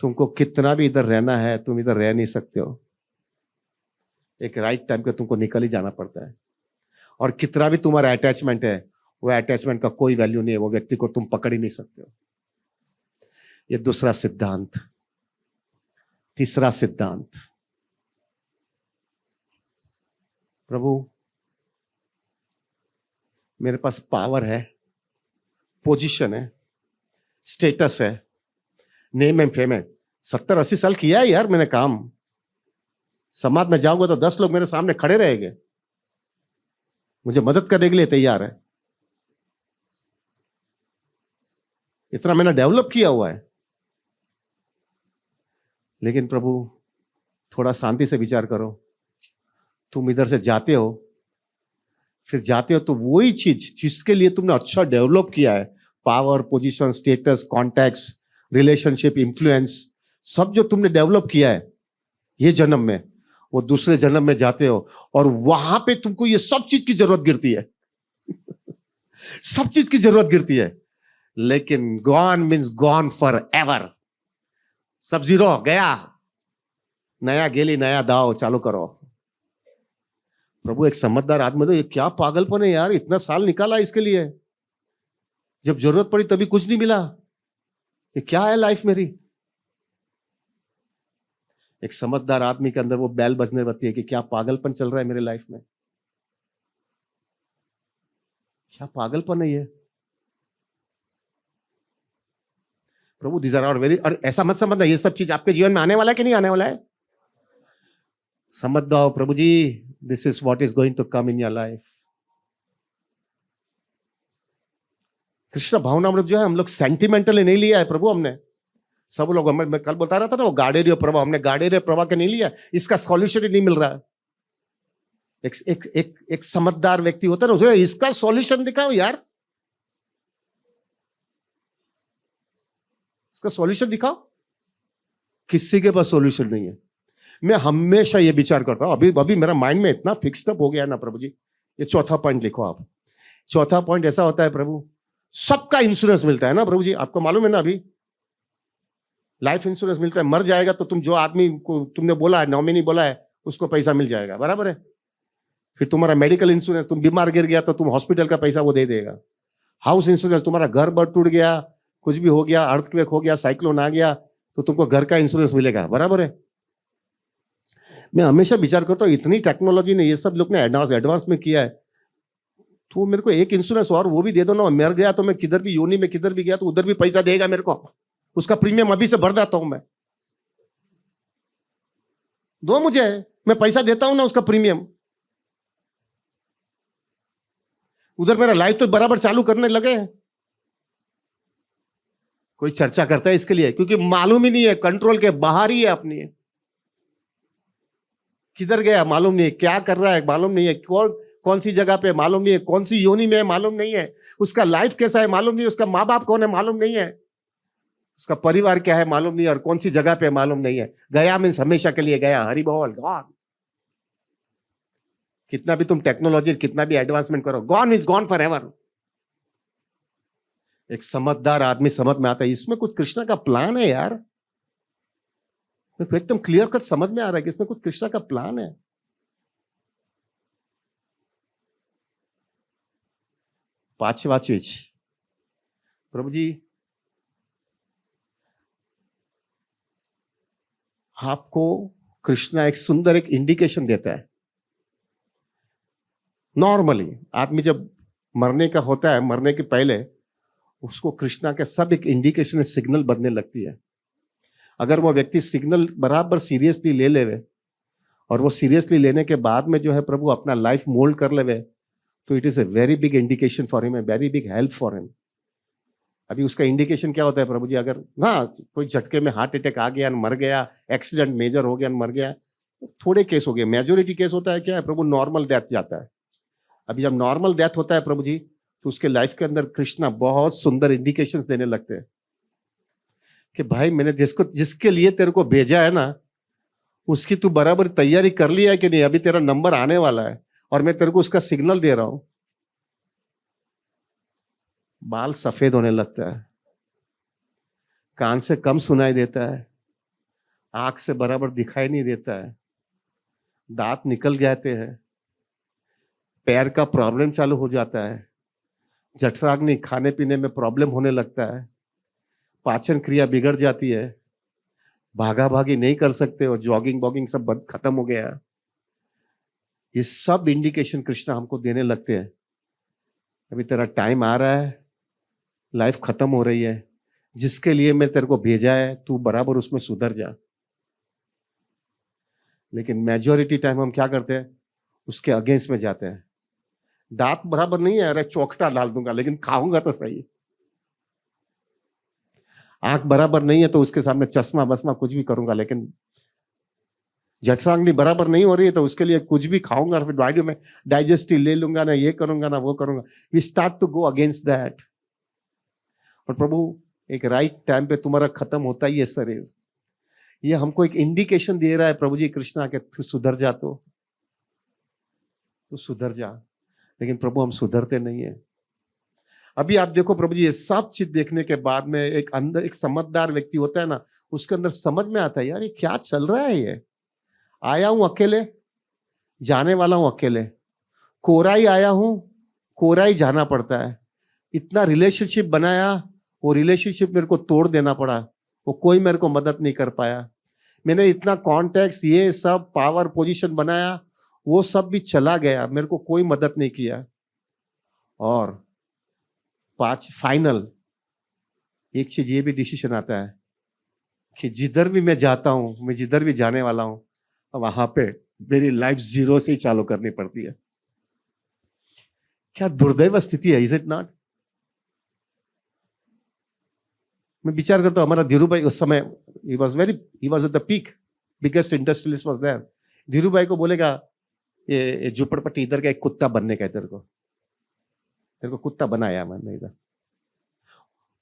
तुमको कितना भी इधर रहना है, तुम इधर रह नहीं सकते हो, एक राइट टाइम पे तुमको निकल ही जाना पड़ता है। और कितना भी तुम्हारा अटैचमेंट है, वो अटैचमेंट का कोई वैल्यू नहीं है, वो व्यक्ति को तुम पकड़ ही नहीं सकते हो। ये दूसरा सिद्धांत। तीसरा सिद्धांत, प्रभु मेरे पास पावर है, पोजीशन है, स्टेटस है, नेम एंड फेम है, 70-80 साल किया है यार मैंने काम, समाज में जाऊंगा तो 10 लोग मेरे सामने खड़े रहेंगे, मुझे मदद करने के लिए तैयार है, इतना मैंने डेवलप किया हुआ है। लेकिन प्रभु थोड़ा शांति से विचार करो, तुम इधर से जाते हो, फिर जाते हो तो वही चीज जिसके लिए तुमने अच्छा डेवलप किया है, power, position, status, contacts, relationship, influence, सब जो तुमने डेवलप किया है ये जन्म में, वो दूसरे जन्म में जाते हो और वहां पे तुमको ये सब चीज की जरूरत गिरती है सब चीज की जरूरत गिरती है। लेकिन gone means gone for ever, सब जीरो गया, नया गेली, नया दाव चालू करो। प्रभु एक समझदार आदमी, तो ये क्या पागलपन है यार, इतना साल निकाला इसके लिए, जब जरूरत पड़ी तभी कुछ नहीं मिला, ये क्या है लाइफ मेरी। एक समझदार आदमी के अंदर वो बैल बजने लगती है कि क्या पागलपन चल रहा है मेरे लाइफ में, क्या पागलपन है ये। प्रभु दीज आर वेरी, और ऐसा मत समझना ये सब चीज आपके जीवन में आने वाला है कि नहीं आने वाला है, समझ दो प्रभु जी, this is what is going to come in your life. Krishna Bhavanamrita जो है हम लोग सेंटिमेंटली नहीं लिया है प्रभु, हमने सब लोग, मैं कल बता रहा था ना वो गाडेरियो प्रभा, हमने गाडेरियो प्रभा के नहीं लिया, इसका सॉल्यूशन ही नहीं मिल रहा है। एक समझदार व्यक्ति होता है ना, उसे इसका सॉल्यूशन दिखाओ यार, इसका सॉल्यूशन दिखाओ, किसी के पास सॉल्यूशन नहीं है। मैं हमेशा ये विचार करता हूं, अभी अभी मेरा माइंड में इतना फिक्स्ड अप हो गया ना प्रभु जी, ये चौथा पॉइंट लिखो आप। चौथा पॉइंट ऐसा होता है प्रभु, सबका इंश्योरेंस मिलता है ना प्रभु जी, आपको मालूम है ना, अभी लाइफ इंश्योरेंस मिलता है, मर जाएगा तो तुम जो आदमी को तुमने बोला है, नॉमिनी बोला है, उसको पैसा मिल जाएगा, बराबर है। फिर तुम्हारा मेडिकल इंश्योरेंस, तुम बीमार गिर गया तो तुम हॉस्पिटल का पैसा वो दे देगा। हाउस इंश्योरेंस, तुम्हारा घर बर टूट गया, कुछ भी हो गया, अर्थक्वेक हो गया, साइक्लोन आ गया, तो तुमको घर का इंश्योरेंस मिलेगा, बराबर है। मैं हमेशा विचार करता हूँ, इतनी टेक्नोलॉजी ने, ये सब लोग ने एडवांस में किया है, तो मेरे को एक इंश्योरेंस और वो भी दे दो ना, मर गया तो मैं किधर भी योनि में किधर भी गया तो उधर भी पैसा देगा मेरे को, उसका प्रीमियम अभी से भर देता हूं मैं, दो मुझे, मैं पैसा देता हूं ना उसका प्रीमियम, उधर मेरा लाइफ तो बराबर चालू करने लगे। कोई चर्चा करता है इसके लिए, क्योंकि मालूम ही नहीं है, कंट्रोल के बाहर ही है अपनी, किधर गया मालूम नहीं है, क्या कर रहा है मालूम नहीं है, कौन सी जगह पे मालूम नहीं है, कौन सी योनि में मालूम नहीं है, उसका लाइफ कैसा है मालूम नहीं है, उसका माँ बाप कौन है मालूम नहीं है, उसका परिवार क्या है मालूम नहीं है, और कौन सी जगह पे मालूम नहीं है। गया मीन्स हमेशा के लिए गया, हरि बोल गॉड। कितना भी तुम टेक्नोलॉजी, कितना भी एडवांसमेंट करो, gone is gone for ever. एक समझदार आदमी समझ में आता है, इसमें कुछ कृष्ण का प्लान है यार, एकदम क्लियर कट समझ में आ रहा है कि इसमें कुछ कृष्ण का प्लान है। पांचवा चीज, प्रभु जी आपको कृष्णा एक सुंदर एक इंडिकेशन देता है। नॉर्मली आदमी जब मरने का होता है, मरने के पहले उसको कृष्णा के सब एक इंडिकेशन सिग्नल बनने लगती है। अगर वो व्यक्ति सिग्नल बराबर सीरियसली ले लेवे और वो सीरियसली लेने के बाद में जो है प्रभु अपना लाइफ मोल्ड कर लेवे, तो it is a very big indication for him, a very big help for him. अभी उसका इंडिकेशन क्या होता है प्रभु जी? अगर ना कोई झटके में हार्ट अटैक आ गया, मर गया, एक्सीडेंट मेजर हो गया, मर गया, थोड़े केस हो गए। मेजोरिटी केस होता है क्या है प्रभु? नॉर्मल डेथ जाता है। अभी जब नॉर्मल डेथ होता है प्रभु जी, तो उसके लाइफ के अंदर कृष्णा बहुत सुंदर इंडिकेशंस देने लगते हैं कि भाई मैंने जिसके लिए तेरे को भेजा है ना, उसकी तू बराबर तैयारी कर लिया है कि नहीं? अभी तेरा नंबर आने वाला है और मैं तेरे को उसका सिग्नल दे रहा हूं। बाल सफेद होने लगता है, कान से कम सुनाई देता है, आंख से बराबर दिखाई नहीं देता है, दांत निकल जाते हैं, पैर का प्रॉब्लम चालू हो जाता है, जठराग्नि, खाने पीने में प्रॉब्लम होने लगता है, पाचन क्रिया बिगड़ जाती है, भागा भागी नहीं कर सकते और जॉगिंग वॉगिंग सब बंद, खत्म हो गया। ये सब इंडिकेशन कृष्णा हमको देने लगते हैं। अभी तेरा टाइम आ रहा है, लाइफ खत्म हो रही है, जिसके लिए मैं तेरे को भेजा है तू बराबर उसमें सुधर जा। लेकिन मेजॉरिटी टाइम हम क्या करते हैं? उसके अगेंस्ट में जाते हैं। दांत बराबर नहीं है, अरे चौखटा डाल दूंगा लेकिन खाऊंगा तो सही। आंख बराबर नहीं है तो उसके सामने चश्मा बसमा कुछ भी करूंगा, लेकिन जठराग्नि बराबर नहीं हो रही है तो उसके लिए कुछ भी खाऊंगा, फिर वाइड में डाइजेस्टिव ले लूंगा ना, ये करूंगा ना वो करूंगा। We start to go against that. और प्रभु एक राइट टाइम पे तुम्हारा खत्म होता ही है शरीर। ये हमको एक इंडिकेशन दे रहा है प्रभु जी कृष्णा के, तू सुधर जा, तो सुधर जा। लेकिन प्रभु हम सुधरते नहीं है। अभी आप देखो प्रभु जी, ये सब चीज देखने के बाद में एक अंदर एक समझदार व्यक्ति होता है ना, उसके अंदर समझ में आता है यार ये क्या चल रहा है। ये आया हूं अकेले, जाने वाला हूं अकेले, कोराई आया हूं, कोराई जाना पड़ता है। इतना रिलेशनशिप बनाया, वो रिलेशनशिप मेरे को तोड़ देना पड़ा, वो कोई मेरे को मदद नहीं कर पाया। मैंने इतना कॉन्टैक्ट्स, ये सब पावर पोजीशन बनाया, वो सब भी चला गया, मेरे को कोई मदद नहीं किया। और फाइनल एक चीज ये भी डिसीजन आता है कि जिधर भी मैं जाता हूं, मैं जिधर भी जाने वाला हूं, वहां पे मेरी लाइफ जीरो से ही चालू करनी पड़ती है। क्या दुर्दैव स्थिति है, इज इट नॉट? मैं विचार करता हूं, हमारा धीरू भाई उस समय he was at the peak, biggest industrialist was there. Dhirubhai को बोलेगा ये झुपड़पट्टी इधर का एक कुत्ता बनने का है, तेरे को कुत्ता बनाया मैंने इधर।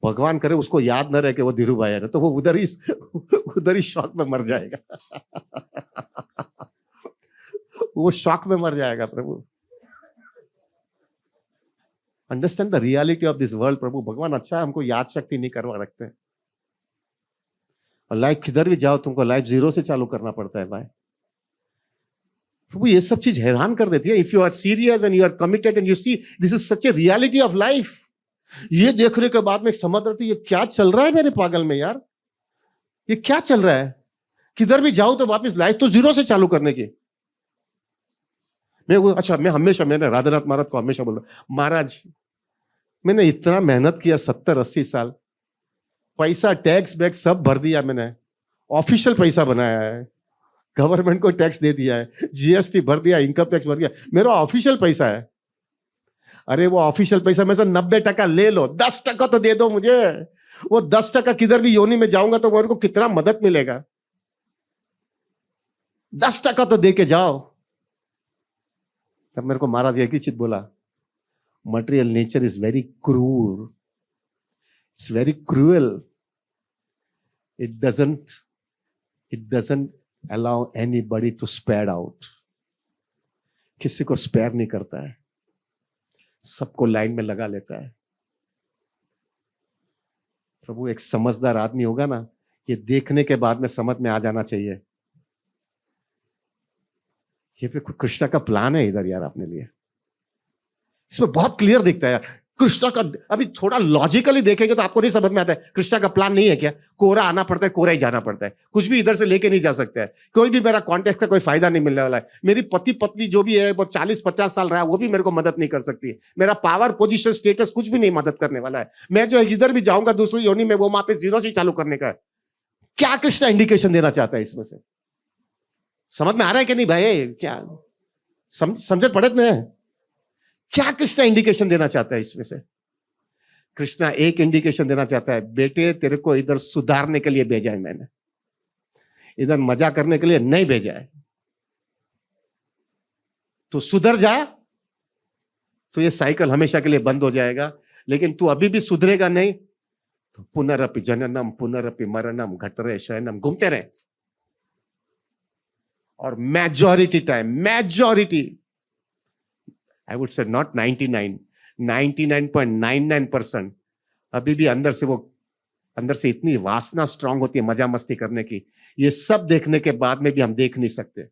भगवान करे उसको याद न रहे कि वो धीरू भाई है, तो वो उधर ही शॉक में मर जाएगा। वो शॉक में मर जाएगा प्रभु। Understand the reality of this world प्रभु। भगवान अच्छा है, हमको याद शक्ति नहीं करवा रखते। और लाइफ किधर भी जाओ तुमको लाइफ जीरो से चालू करना पड़ता है भाई। प्रभु ये सब चीज हैरान कर देती है। If you are serious and you are committed and you see this is such a reality of life, ये देखने के बाद में समझ रही ये क्या चल रहा है मेरे पागल में यार, ये क्या चल रहा है। किधर भी जाओ तो वापस लाइफ तो जीरो से चालू करने की। मैंने राधानाथ महाराज को हमेशा बोला, महाराज मैंने इतना मेहनत किया 70-80 साल, पैसा टैक्स बैक्स सब भर दिया मैंने, ऑफिशियल पैसा बनाया है, गवर्नमेंट को टैक्स दे दिया है, जीएसटी भर दिया, इनकम टैक्स भर दिया, मेरा ऑफिशियल पैसा है। अरे वो ऑफिशियल पैसा में से 90% ले लो, 10% तो दे दो मुझे। वो 10% किधर भी योनि में जाऊंगा तो मेरे को कितना मदद मिलेगा। 10% तो दे के जाओ। तब मेरे को महाराज एक ही चीज बोला, मटेरियल नेचर इज वेरी क्रूर, it's very cruel, it doesn't allow anybody to spare out. किसी को स्पेयर नहीं करता है, सबको लाइन में लगा लेता है। प्रभु एक समझदार आदमी होगा ना, ये देखने के बाद में समझ में आ जाना चाहिए, ये पे कृष्णा का प्लान है इधर यार अपने लिए। इसमें बहुत क्लियर दिखता है यार। कृष्णा का अभी थोड़ा लॉजिकली देखेंगे तो आपको नहीं समझ में आता है, कृष्णा का प्लान नहीं है क्या? कोरा आना पड़ता है, कोरा ही जाना पड़ता है, कुछ भी इधर से लेके नहीं जा सकता है, कोई भी मेरा कॉन्टेक्ट का कोई फायदा नहीं मिलने वाला है। मेरी पति पत्नी जो भी है वो 40-50 साल रहा है, वो भी मेरे को मदद नहीं कर सकती है। मेरा पावर पोजीशन स्टेटस कुछ भी नहीं मदद करने वाला है। मैं जो जिधर भी जाऊंगा दूसरी योनि में, वो वहां पे जीरो से चालू करने का है। क्या कृष्णा इंडिकेशन देना चाहता है इसमें से? समझ में आ रहा है कि नहीं भाई? क्या समझ पड़े में? क्या कृष्णा इंडिकेशन देना चाहता है इसमें से? कृष्णा एक इंडिकेशन देना चाहता है, बेटे तेरे को इधर सुधारने के लिए भेजा है मैंने, इधर मजा करने के लिए नहीं भेजा है। तो सुधर जा, तो ये साइकिल हमेशा के लिए बंद हो जाएगा। लेकिन तू अभी भी सुधरेगा नहीं तो पुनरपि जननम पुनरपि मरणम घटरे शयनम घूमते रहे। और majority time, majority, I would say not 99.99% अभी भी अंदर से इतनी वासना स्ट्रांग होती है मजा मस्ती करने की, ये सब देखने के बाद में भी हम देख नहीं सकते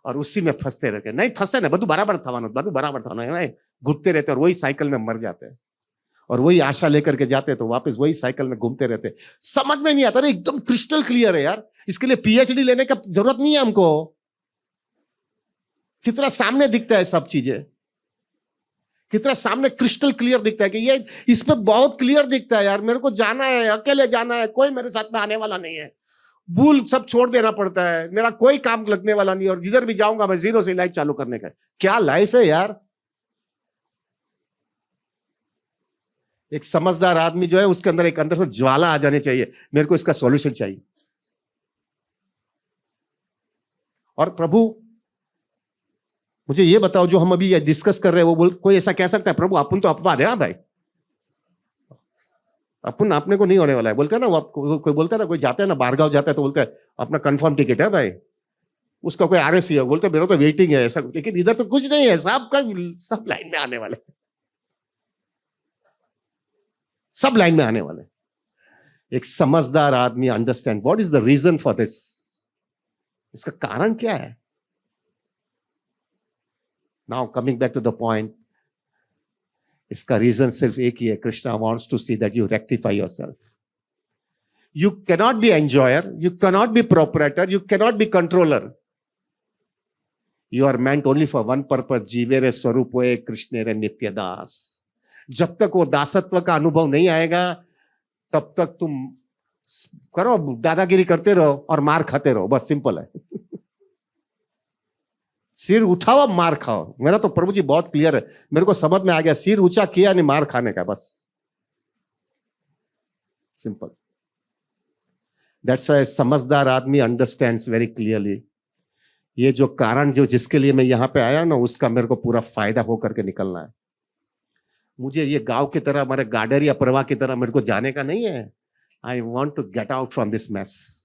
और उसी में फंसते रहते। नहीं फंसे ना, बधु बराबर था, घुटते रहते और वही साइकिल में मर जाते हैं और वही आशा लेकर के जाते तो वापस वही साइकिल में घूमते रहते। समझ में नहीं आता। एकदम क्रिस्टल क्लियर है यार, इसके लिए पीएचडी लेने का जरूरत नहीं है हमको। कितना सामने दिखता है सब चीजें, कितना सामने क्रिस्टल क्लियर दिखता है कि ये इस पे बहुत क्लियर दिखता है यार। मेरे को जाना है, अकेले जाना है, कोई मेरे साथ में आने वाला नहीं है, भूल सब छोड़ देना पड़ता है, मेरा कोई काम लगने वाला नहीं और जिधर भी जाऊंगा मैं जीरो से लाइफ चालू करने का। क्या लाइफ है यार। एक समझदार आदमी जो है उसके अंदर एक अंदर से ज्वाला आ जानी चाहिए, मेरे को इसका सॉल्यूशन चाहिए। और प्रभु मुझे ये बताओ, जो हम अभी ये डिस्कस कर रहे हैं, वो कोई ऐसा कह सकता है प्रभु अपन तो अपवाद है? हाँ भाई, अपन अपने को नहीं होने वाला है। बोलते हैं ना, वो कोई बोलता है ना, कोई जाता है ना बाहर जाता है तो बोलता है अपना कंफर्म टिकट है भाई, उसका कोई आरएसी है, बोलते मेरा तो वेटिंग है ऐसा। लेकिन इधर तो कुछ नहीं है, सब लाइन में आने वाले, सब लाइन में आने वाले। एक समझदार आदमी understand what is the reason for this, इसका कारण क्या है। Now coming back to the point, इसका रीजन सिर्फ एक ही है, Krishna wants to see that you rectify yourself. You cannot be enjoyer, you cannot be proprietor, you cannot be controller. You are meant only for one purpose, जीवे रे स्वरूप होए कृष्ण रे नित्य दास। जब तक वो दासत्व का अनुभव नहीं आएगा तब तक तुम करो, दादागिरी करते रहो और मार खाते रहो, बस सिंपल है। सिर उठाओ मार खाओ। मेरा तो प्रभु जी बहुत क्लियर है, मेरे को समझ में आ गया, सिर ऊंचा किया नहीं मार खाने का, बस सिंपल। दैट्स व्हाई समझदार आदमी अंडरस्टैंड्स वेरी क्लियरली, ये जो कारण जो जिसके लिए मैं यहां पे आया ना, उसका मेरे को पूरा फायदा होकर के निकलना है। मुझे ये गांव की तरह, हमारे गार्डर या प्रवाह की तरह मेरे को जाने का नहीं है। I want to get out from this mess.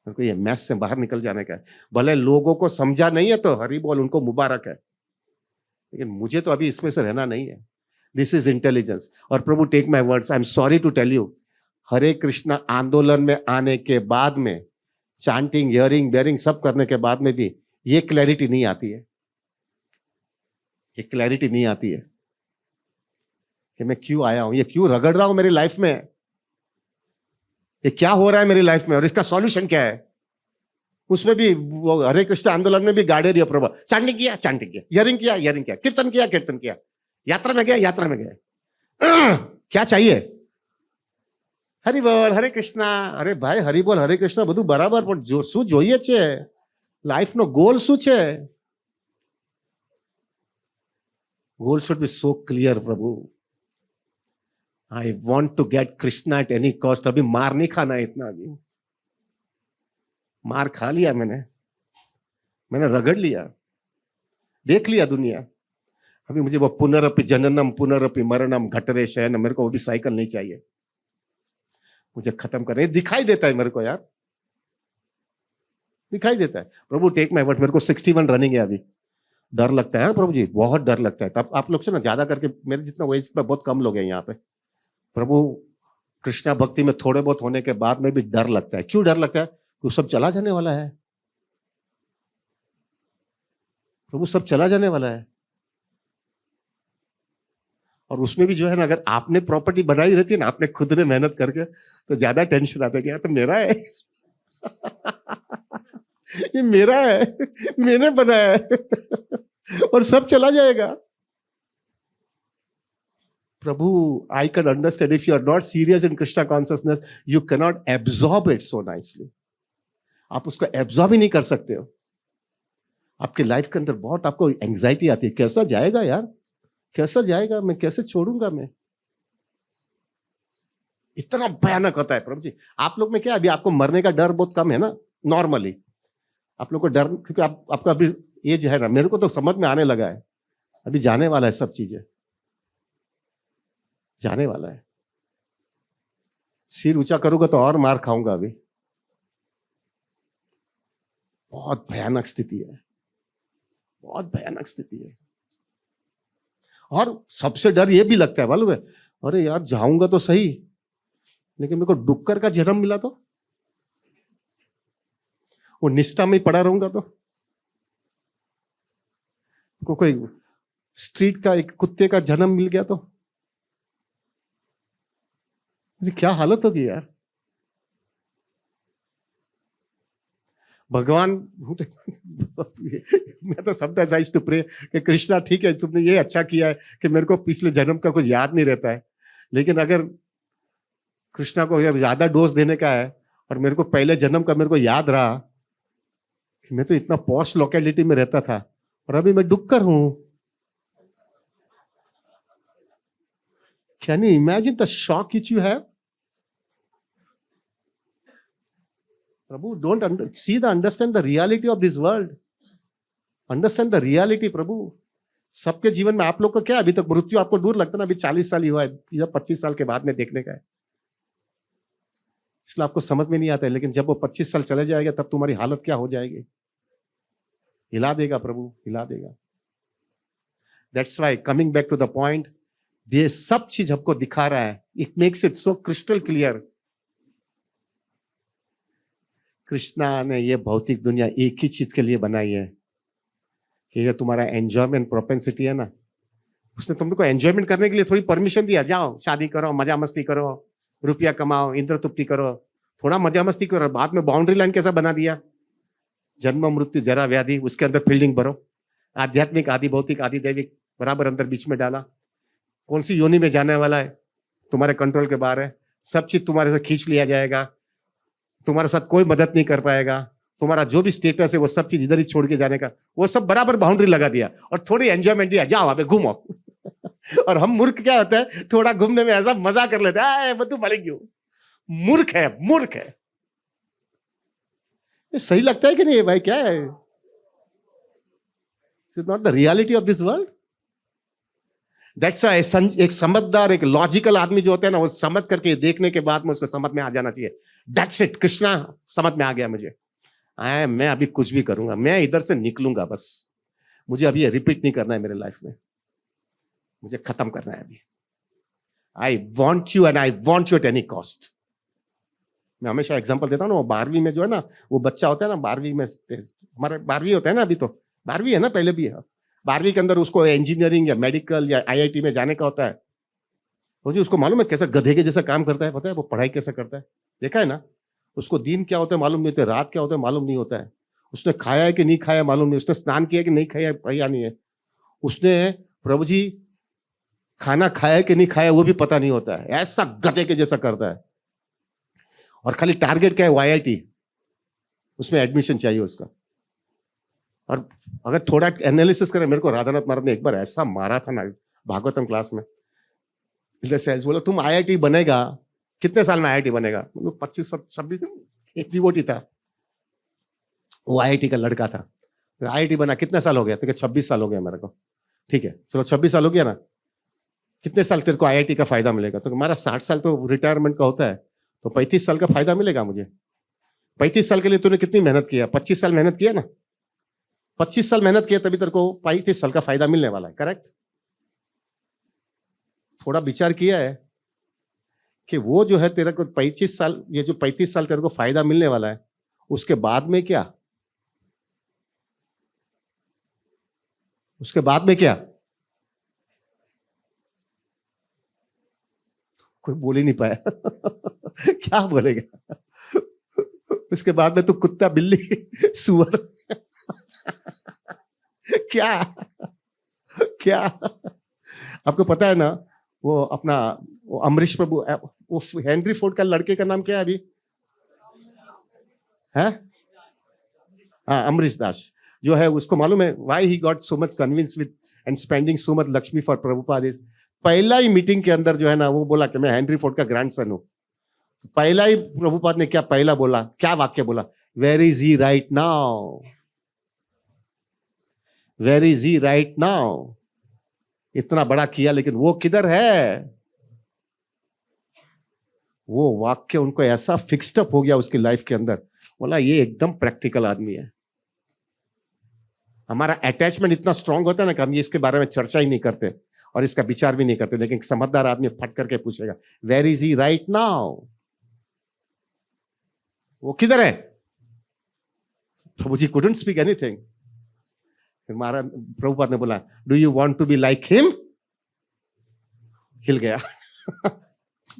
मेरे को ये मैस से बाहर निकल जाने का है। भले लोगों को समझा नहीं है तो हरी बोल, उनको मुबारक है, लेकिन मुझे तो अभी इसमें से रहना नहीं है। This is intelligence. और प्रभु take my words, I am sorry to tell you, Hare Krishna आंदोलन में आने के बाद में, चांटिंग, हियरिंग, बेयरिंग सब करने के बाद में भी ये क्लैरिटी नहीं आती है, ये क्लैरिटी नहीं आती है कि मैं क्यों आया हूं, ये क्यों रगड़ रहा हूं मेरी लाइफ में, ये क्या हो रहा है मेरी लाइफ में और इसका सॉल्यूशन क्या है। उसमें भी वो हरे कृष्ण आंदोलन में भी गाड़े प्रभु, चांटिंग किया, हियरिंग किया, कीर्तन किया, यात्रा में गया, क्या चाहिए? हरि बोल हरे कृष्णा। अरे भाई हरि बोल हरे कृष्णा બધું બરાબર, પણ શું જોઈએ છે, લાઈફનો ગોલ શું છે? Goal should be so clear, Prabhu. I want to get Krishna at any cost। अभी मार नहीं खाना है इतना, अभी मार खा लिया मैंने रगड़ लिया, देख लिया दुनिया। अभी मुझे वो पुनरपि जननम पुनरपि मरणम घटरे शयनम, मेरे को वो भी साइकिल नहीं चाहिए, मुझे खत्म करने। दिखाई देता है मेरे को यार, दिखाई देता है। प्रभु टेक माय वर्ड, मेरे को 61 रनिंग है अभी, डर लगता है। प्रभु जी बहुत डर लगता है। तब आप लोग से ना ज्यादा करके, मेरे जितना एज पे बहुत कम लोग हैं यहाँ पे। प्रभु कृष्णा भक्ति में थोड़े बहुत होने के बाद में भी डर लगता है। क्यों डर लगता है? क्योंकि सब चला जाने वाला है प्रभु, सब चला जाने वाला है। और उसमें भी जो है ना, अगर आपने प्रॉपर्टी बनाई रहती है ना, आपने खुद ने मेहनत करके, तो ज्यादा टेंशन आता है कि यार तो मेरा है। ये मेरा है, मैंने बनाया है, और सब चला जाएगा। प्रभु, I can understand if you are not serious in Krishna consciousness, you can not absorb it so nicely. आप उसको एब्जॉर्ब ही नहीं कर सकते हो। आपके लाइफ के अंदर बहुत आपको एंग्जाइटी आती है, कैसा जाएगा यार, कैसा जाएगा, मैं कैसे छोड़ूंगा मैं। इतना भयानक होता है प्रभु जी। आप लोग में क्या, अभी आपको मरने का डर बहुत कम है ना नॉर्मली, आप लोग को डर, क्योंकि आपका अभी एज है ना, मेरे को तो समझ में आने लगा है, अभी जाने वाला है, सब चीजें जाने वाला है। सिर ऊंचा करूंगा तो और मार खाऊंगा अभी। बहुत भयानक स्थिति है, बहुत भयानक स्थिति है। और सबसे डर ये भी लगता है मालूम है, अरे यार जाऊंगा तो सही, लेकिन मेरे को डुक्कर का जन्म मिला तो, वो निष्ठा में ही पड़ा रहूंगा तो, कोई स्ट्रीट का एक कुत्ते का जन्म मिल गया तो मेरी क्या हालत होगी यार। भगवान, मैं तो sometimes I used to pray कि कृष्णा ठीक है, तुमने ये अच्छा किया है कि मेरे को पिछले जन्म का कुछ याद नहीं रहता है, लेकिन अगर कृष्णा को ज्यादा डोज देने का है और मेरे को पहले जन्म का मेरे को याद रहा कि मैं तो इतना पॉश लोकेलिटी में रहता था और अभी मैं डुक्कर हूं। Can you imagine the shock which you have? प्रभु, don't see the understand the reality of this world, understand the reality. प्रभु, सबके जीवन में आप लोग को क्या, अभी तक मृत्यु आपको दूर लगता है ना, अभी 40 साल ही हुआ है, या 25 साल के बाद में देखने का है, इसलिए आपको समझ में नहीं आता है। लेकिन जब वो 25 साल चले जाएगा तब तुम्हारी हालत क्या हो जाएगी, हिला देगा प्रभु, हिला देगा। That's why coming back to the point, ये सब चीज हमको दिखा रहा है, it makes it so crystal clear. Krishna ने ये भौतिक दुनिया एक ही चीज के लिए बनाई है कि ये तुम्हारा एंजॉयमेंट प्रोपेंसिटी है ना, उसने तुमको एंजॉयमेंट करने के लिए थोड़ी परमिशन दिया, जाओ शादी करो, मजा मस्ती करो, रुपया कमाओ, इंद्र तुप्ति करो, थोड़ा मजा मस्ती करो। बाद में बाउंड्री लाइन कैसा बना दिया, जन्म मृत्यु जरा व्याधि, उसके अंदर फील्डिंग भरो, आध्यात्मिक आदि भौतिक आदि दैविक बराबर अंदर बीच में डाला। कौन सी योनि में जाने वाला है तुम्हारे कंट्रोल के बाहर है, सब चीज तुम्हारे से खींच लिया जाएगा, तुम्हारे साथ कोई मदद नहीं कर पाएगा, तुम्हारा जो भी स्टेटस है वो सब चीज इधर ही छोड़ के जाने का, वो सब बराबर बाउंड्री लगा दिया और थोड़ी एंजॉयमेंट दिया, जाओ अबे घूमो। और हम मूर्ख क्या होता है, थोड़ा घूमने में ऐसा मजा कर लेते हैं, तू बढ़ेगी, मूर्ख है, मूर्ख है। ये सही लगता है कि नहीं भाई, क्या है, it's not the reality of this world. That's एक समझदार, एक लॉजिकल आदमी जो होता है ना, वो समझ करके देखने के बाद में उसको समझ में आ जाना चाहिए। दैट्स इट, कृष्णा समझ में आ गया मुझे, मैं अभी कुछ भी करूंगा, मैं इधर से निकलूंगा, बस मुझे अभी ये रिपीट नहीं करना है मेरे लाइफ में, मुझे खत्म करना है अभी। I want you and I want you at any cost. मैं हमेशा एग्जांपल देता हूँ ना, वो 12वीं में जो है ना, वो बच्चा होता है ना 12वीं में, हमारे 12वीं होता है ना, अभी तो 12वीं है ना, पहले भी है, 12वीं के अंदर उसको इंजीनियरिंग या मेडिकल या आईआईटी में जाने का होता है। मुझे उसको मालूम है कैसा गधे के जैसा काम करता है, पता है वो पढ़ाई कैसा करता है, देखा है ना, उसको दिन क्या होता है मालूम नहीं होता, रात क्या होता है मालूम नहीं होता है, उसने खाया है कि नहीं खाया मालूम नहीं, उसने स्नान किया कि नहीं खाया नहीं है, उसने प्रभु जी खाना खाया कि नहीं खाया वो भी पता नहीं होता है, ऐसा गधे के जैसा करता है। और खाली टारगेट क्या है, आईआईटी, उसमें एडमिशन चाहिए उसका। और अगर थोड़ा एनालिसिस करें, मेरे को राधानाथ महाराज ने एक बार ऐसा मारा था ना भागवतम क्लास में, बोला तुम आईआईटी बनेगा, कितने साल में आईआईटी बनेगा, 25-26, एक डिवोटी था, वो आईआईटी का लड़का था, आईआईटी बना, कितने साल हो गया, तो 26 साल हो गया मेरे को, ठीक है चलो 26 साल हो गया ना, कितने साल तेरे को आईआईटी का फायदा मिलेगा, तो हमारा 60 साल तो रिटायरमेंट का होता है, तो 35 साल का फायदा मिलेगा मुझे। 35 साल के लिए तूने कितनी मेहनत किया, 25 साल मेहनत किया ना, 25 साल मेहनत किया तभी तेरे को 35 साल का फायदा मिलने वाला है, करेक्ट। थोड़ा विचार किया है कि वो जो है तेरे को 25 साल, ये जो 35 साल तेरे को फायदा मिलने वाला है, उसके बाद में क्या, उसके बाद में क्या, कोई बोल ही नहीं पाया। क्या बोलेगा? उसके बाद में तो कुत्ता, बिल्ली, सुअर, क्या क्या? आपको पता है ना, वो अपना वो अमरीश प्रभु, वो हेनरी फोर्ड का लड़के का नाम क्या है अभी? है हाँ, अमरीश दास जो है, उसको मालूम है why he got so much convince with and spending so much Lakshmi for Prabhupada is, पहला ही मीटिंग के अंदर जो है ना, वो बोला कि मैं हेनरी फोर्ड का ग्रैंडसन हूं। पहला ही प्रभुपाद ने क्या पहला बोला, क्या वाक्य बोला? Where is he right now, where is he right now. इतना बड़ा किया लेकिन वो किधर है? वो वाक्य उनको ऐसा फिक्स्ड अप हो गया उसकी लाइफ के अंदर, बोला ये एकदम प्रैक्टिकल आदमी है। हमारा अटैचमेंट इतना स्ट्रांग होता है ना कि हम इसके बारे में चर्चा ही नहीं करते और इसका विचार भी नहीं करते, लेकिन समझदार आदमी फट करके पूछेगा where is he right now, वो किधर है? प्रभु जी कुडंट स्पीक एनीथिंग। फिर महाराज प्रभुपाद ने बोला do you want to be like him? हिल गया।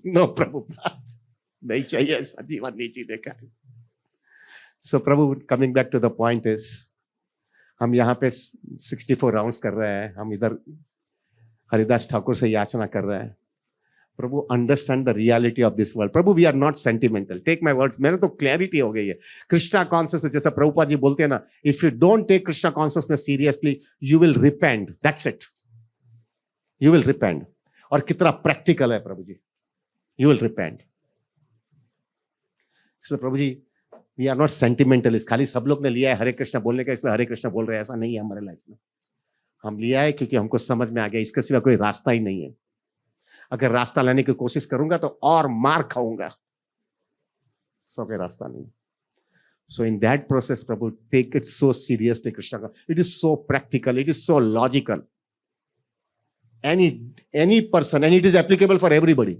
नो प्रभुपाद, नहीं चाहिए ऐसा जीवन, नहीं जीने का। सो प्रभु, coming back to the point is, हम यहाँ पे 64 राउंड्स कर रहे हैं, हम इधर हरिदास ठाकुर से याचना कर रहे हैं, प्रभु understand the reality of this world. प्रभु we are not sentimental, take my word, मैंने तो क्लैरिटी हो गई है। कृष्णा कॉन्शियसनेस, जैसा प्रभुपाद जी बोलते हैं ना, if you don't take Krishna consciousness seriously you will repent, that's it, you will repent. और कितना प्रैक्टिकल है प्रभु जी, यू विल रिपेंट। इसलिए Prabhu ji we are not sentimentalist, खाली सब लोग ने लिया है हरे कृष्णा बोलने का इसलिए हरे कृष्णा बोल रहे हैं, ऐसा नहीं है हमारे लाइफ में। हम लिया है क्योंकि हमको समझ में आ गया इसके सिवा कोई रास्ता ही नहीं है। अगर रास्ता लाने की कोशिश करूंगा तो और मार खाऊंगा, सो कोई रास्ता नहीं। सो इन दैट प्रोसेस प्रभु take it so seriously Krishna का, it is so practical, it is so logical, any person, and it is applicable for everybody.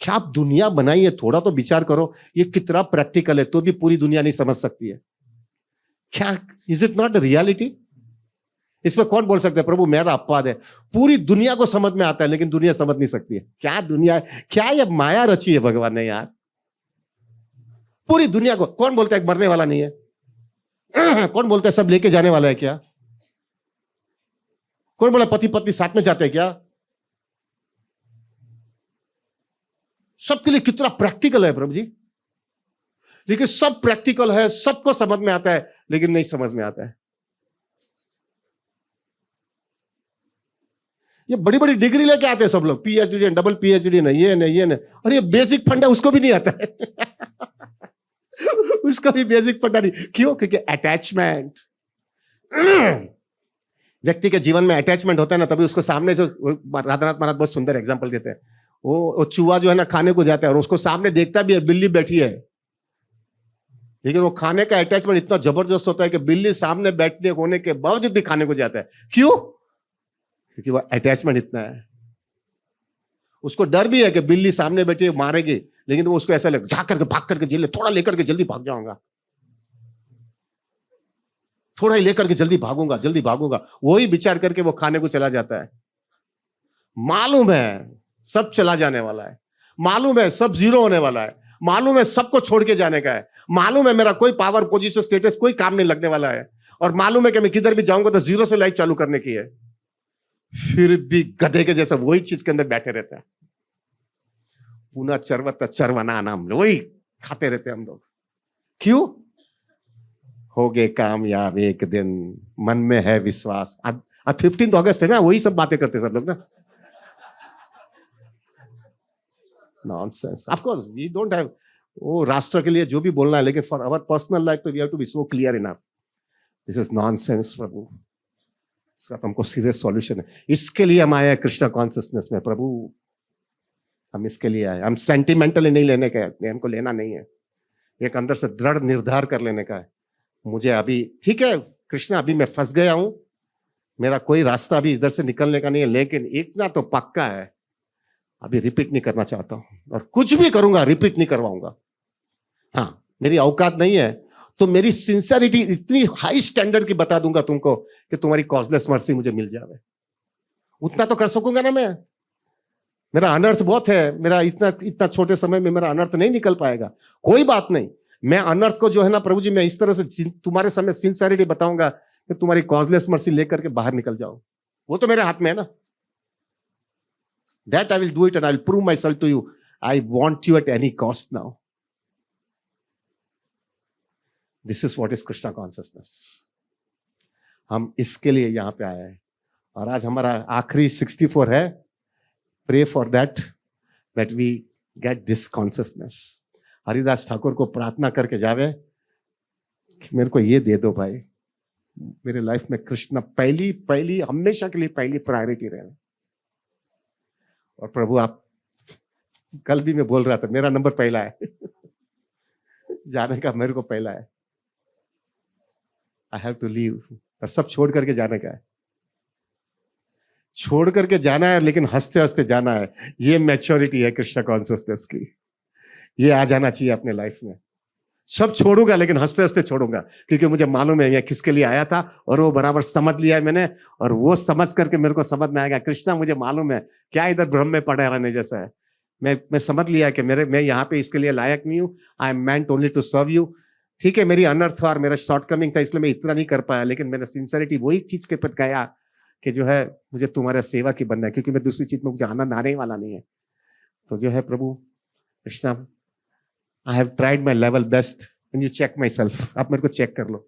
क्या आप दुनिया बनाई है, थोड़ा तो विचार करो, ये कितना प्रैक्टिकल है, तो भी पूरी दुनिया नहीं समझ सकती है क्या? Is it not a reality? इसमें कौन बोल सकता है प्रभु मेरा अपवाद है? पूरी दुनिया को समझ में आता है लेकिन दुनिया समझ नहीं सकती है। क्या दुनिया है, क्या ये माया रची है भगवान ने यार? पूरी दुनिया को कौन बोलता है मरने वाला नहीं है? कौन बोलता है सब लेके जाने वाला है क्या? कौन बोला पति पत्नी साथ में जाते हैं क्या? सबके लिए कितना प्रैक्टिकल है प्रभु जी, लेकिन सब प्रैक्टिकल है, सबको समझ में आता है लेकिन नहीं समझ में आता है। ये बड़ी बड़ी डिग्री लेके आते हैं सब लोग, पीएचडी, डबल पीएचडी, नहीं ये नहीं ये नहीं, और ये बेसिक फंडा उसको भी नहीं आता है। उसका भी बेसिक फंडा नहीं। क्यों? क्योंकि अटैचमेंट, व्यक्ति के जीवन में अटैचमेंट होता है ना, तभी उसको सामने जो राधानाथ महाराज बहुत सुंदर एग्जांपल देते हैं, वो चूहा जो है ना खाने को जाता है और उसको सामने देखता भी है बिल्ली बैठी है, लेकिन वो खाने का अटैचमेंट इतना जबरदस्त होता है कि बिल्ली सामने बैठने होने के बावजूद भी खाने को जाता है। क्यों? क्योंकि वो अटैचमेंट इतना है। उसको डर भी है कि बिल्ली सामने बैठी मारेगी, लेकिन वो उसको ऐसा लगे झाँक करके भाग करके जेल थोड़ा लेकर के जल्दी भाग जाऊंगा, थोड़ा ही लेकर के जल्दी भागूंगा, जल्दी भागूंगा, वही विचार करके वो खाने को चला जाता है। मालूम है सब चला जाने वाला है, मालूम है सब जीरो होने वाला है, मालूम है सबको छोड़ के जाने का है, मालूम है मेरा कोई पावर पोजीशन स्टेटस कोई काम नहीं लगने वाला है, और मालूम है कि मैं किधर भी जाऊंगा तो जीरो से लाइफ चालू करने की है, फिर भी गधे के जैसा वही चीज के अंदर बैठे रहता है। पुनः चरवत चरवना नाम वही खाते रहते हम लोग। क्यों? हो गए कामयाब एक दिन, मन में है विश्वास। आज 15 अगस्त है ना, वही सब बातें करते सब लोग ना। Nonsense. Of course we don't have, वो राष्ट्र के लिए जो भी बोलना है, लेकिन फॉर आवर पर्सनल लाइफ तो we have to be so clear enough. This is nonsense प्रभु, इसका तो हमको सीरियस सॉल्यूशन है। इसके लिए हम आए हैं कृष्णा कॉन्शियसनेस में प्रभु, हम इसके लिए आए। हम सेंटिमेंटली नहीं लेने का है, हमको लेना नहीं है, एक अंदर से दृढ़ निर्धार कर लेने का है। मुझे अभी ठीक है कृष्णा, अभी मैं फंस गया हूं, मेरा कोई रास्ता अभी इधर से निकलने का नहीं है, लेकिन इतना तो पक्का है अभी रिपीट नहीं करना चाहता हूं, और कुछ भी करूंगा रिपीट नहीं करवाऊंगा। हाँ, मेरी औकात नहीं है तो मेरी सिंसियरिटी इतनी हाई स्टैंडर्ड की बता दूंगा तुमको कि तुम्हारी कॉजलेस मर्सी मुझे मिल जाए, उतना तो कर सकूंगा ना मैं। मेरा अनर्थ बहुत है, मेरा इतना इतना छोटे समय में मेरा अनर्थ नहीं निकल पाएगा, कोई बात नहीं। मैं अनर्थ को जो है ना प्रभु जी, मैं इस तरह से तुम्हारे सामने सिंसियरिटी बताऊंगा कि तुम्हारी कॉजलेस मर्सी लेकर के बाहर निकल जाओ। वो तो मेरे हाथ में है ना। That I will do it and I will prove myself to you. I want you at any cost now. This is what is Krishna consciousness. हम इसके लिए यहां पे आए हैं और आज हमारा आखिरी 64 है। Pray for that we get this consciousness. Haridas Thakur को प्रार्थना करके जावे कि मेरे को ये दे दो भाई, मेरे लाइफ में कृष्ण पहली हमेशा के लिए पहली प्रायोरिटी रहे। और प्रभु आप, कल भी मैं बोल रहा था मेरा नंबर पहला है जाने का मेरे को पहला है। आई हैव टू लीव, और सब छोड़ करके जाने का है, छोड़ करके जाना है, लेकिन हंसते हंसते जाना है। ये मैच्योरिटी है कृष्ण कॉन्शियसनेस की, ये आ जाना चाहिए अपने लाइफ में। सब छोड़ूंगा लेकिन हंसते हंसते छोड़ूंगा, क्योंकि मुझे मालूम है मैं किसके लिए आया था और वो बराबर समझ लिया है मैंने। और वो समझ करके मेरे को समझ में आएगा कृष्णा मुझे मालूम है क्या इधर भ्रम में पड़े रहने जैसा है। मैं समझ लिया कि मैं यहाँ पे इसके लिए लायक नहीं हूँ। I am meant only to serve you. ठीक है, मेरी अनर्थ और मेरा शॉर्टकमिंग था, इसलिए मैं इतना नहीं कर पाया, लेकिन मैंने सिंसियरिटी वही चीज के पर गया कि जो है मुझे तुम्हारा सेवा की बनना है, क्योंकि मैं दूसरी चीज में मुझे आनंद आने वाला नहीं है। तो जो है प्रभु Krishna, I have tried my level best and you check myself. आप मेरे को चेक कर लो।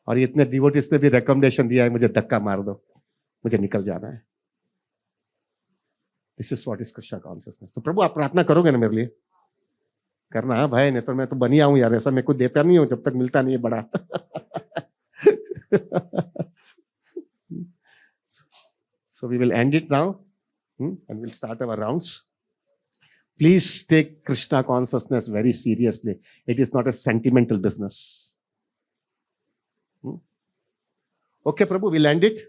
और इतने डिवोटीज ने भी रिकमेंडेशन दिया है, मुझे धक्का मार दो, मुझे निकल जाना है। This is what is Krishna consciousness. तो प्रभु आप प्रार्थना करोगे ना मेरे लिए? करना हाँ भाई, नहीं तो मैं तो बनी आऊं यार, ऐसा मैं कुछ देता नहीं हूं जब तक मिलता नहीं है बड़ा So we will end it now and we'll start our rounds. Please take Krishna consciousness very seriously. It is not a sentimental business. Okay, Prabhu, we'll end it.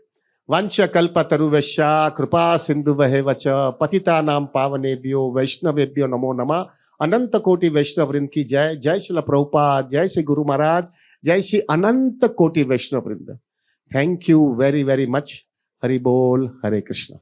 Vancha kalpataruvasya kripa sindhuvahevacha patitanam pavanebhyo vaishnavebhyo namo namah. अनंत कोटि वैष्णव वृंद की जय। जय श्रील प्रभुपाद, जय श्री गुरु महाराज, जय श्री अनंत कोटि वैष्णव वृंद। Thank you very very much. Hari बोल, हरे कृष्ण।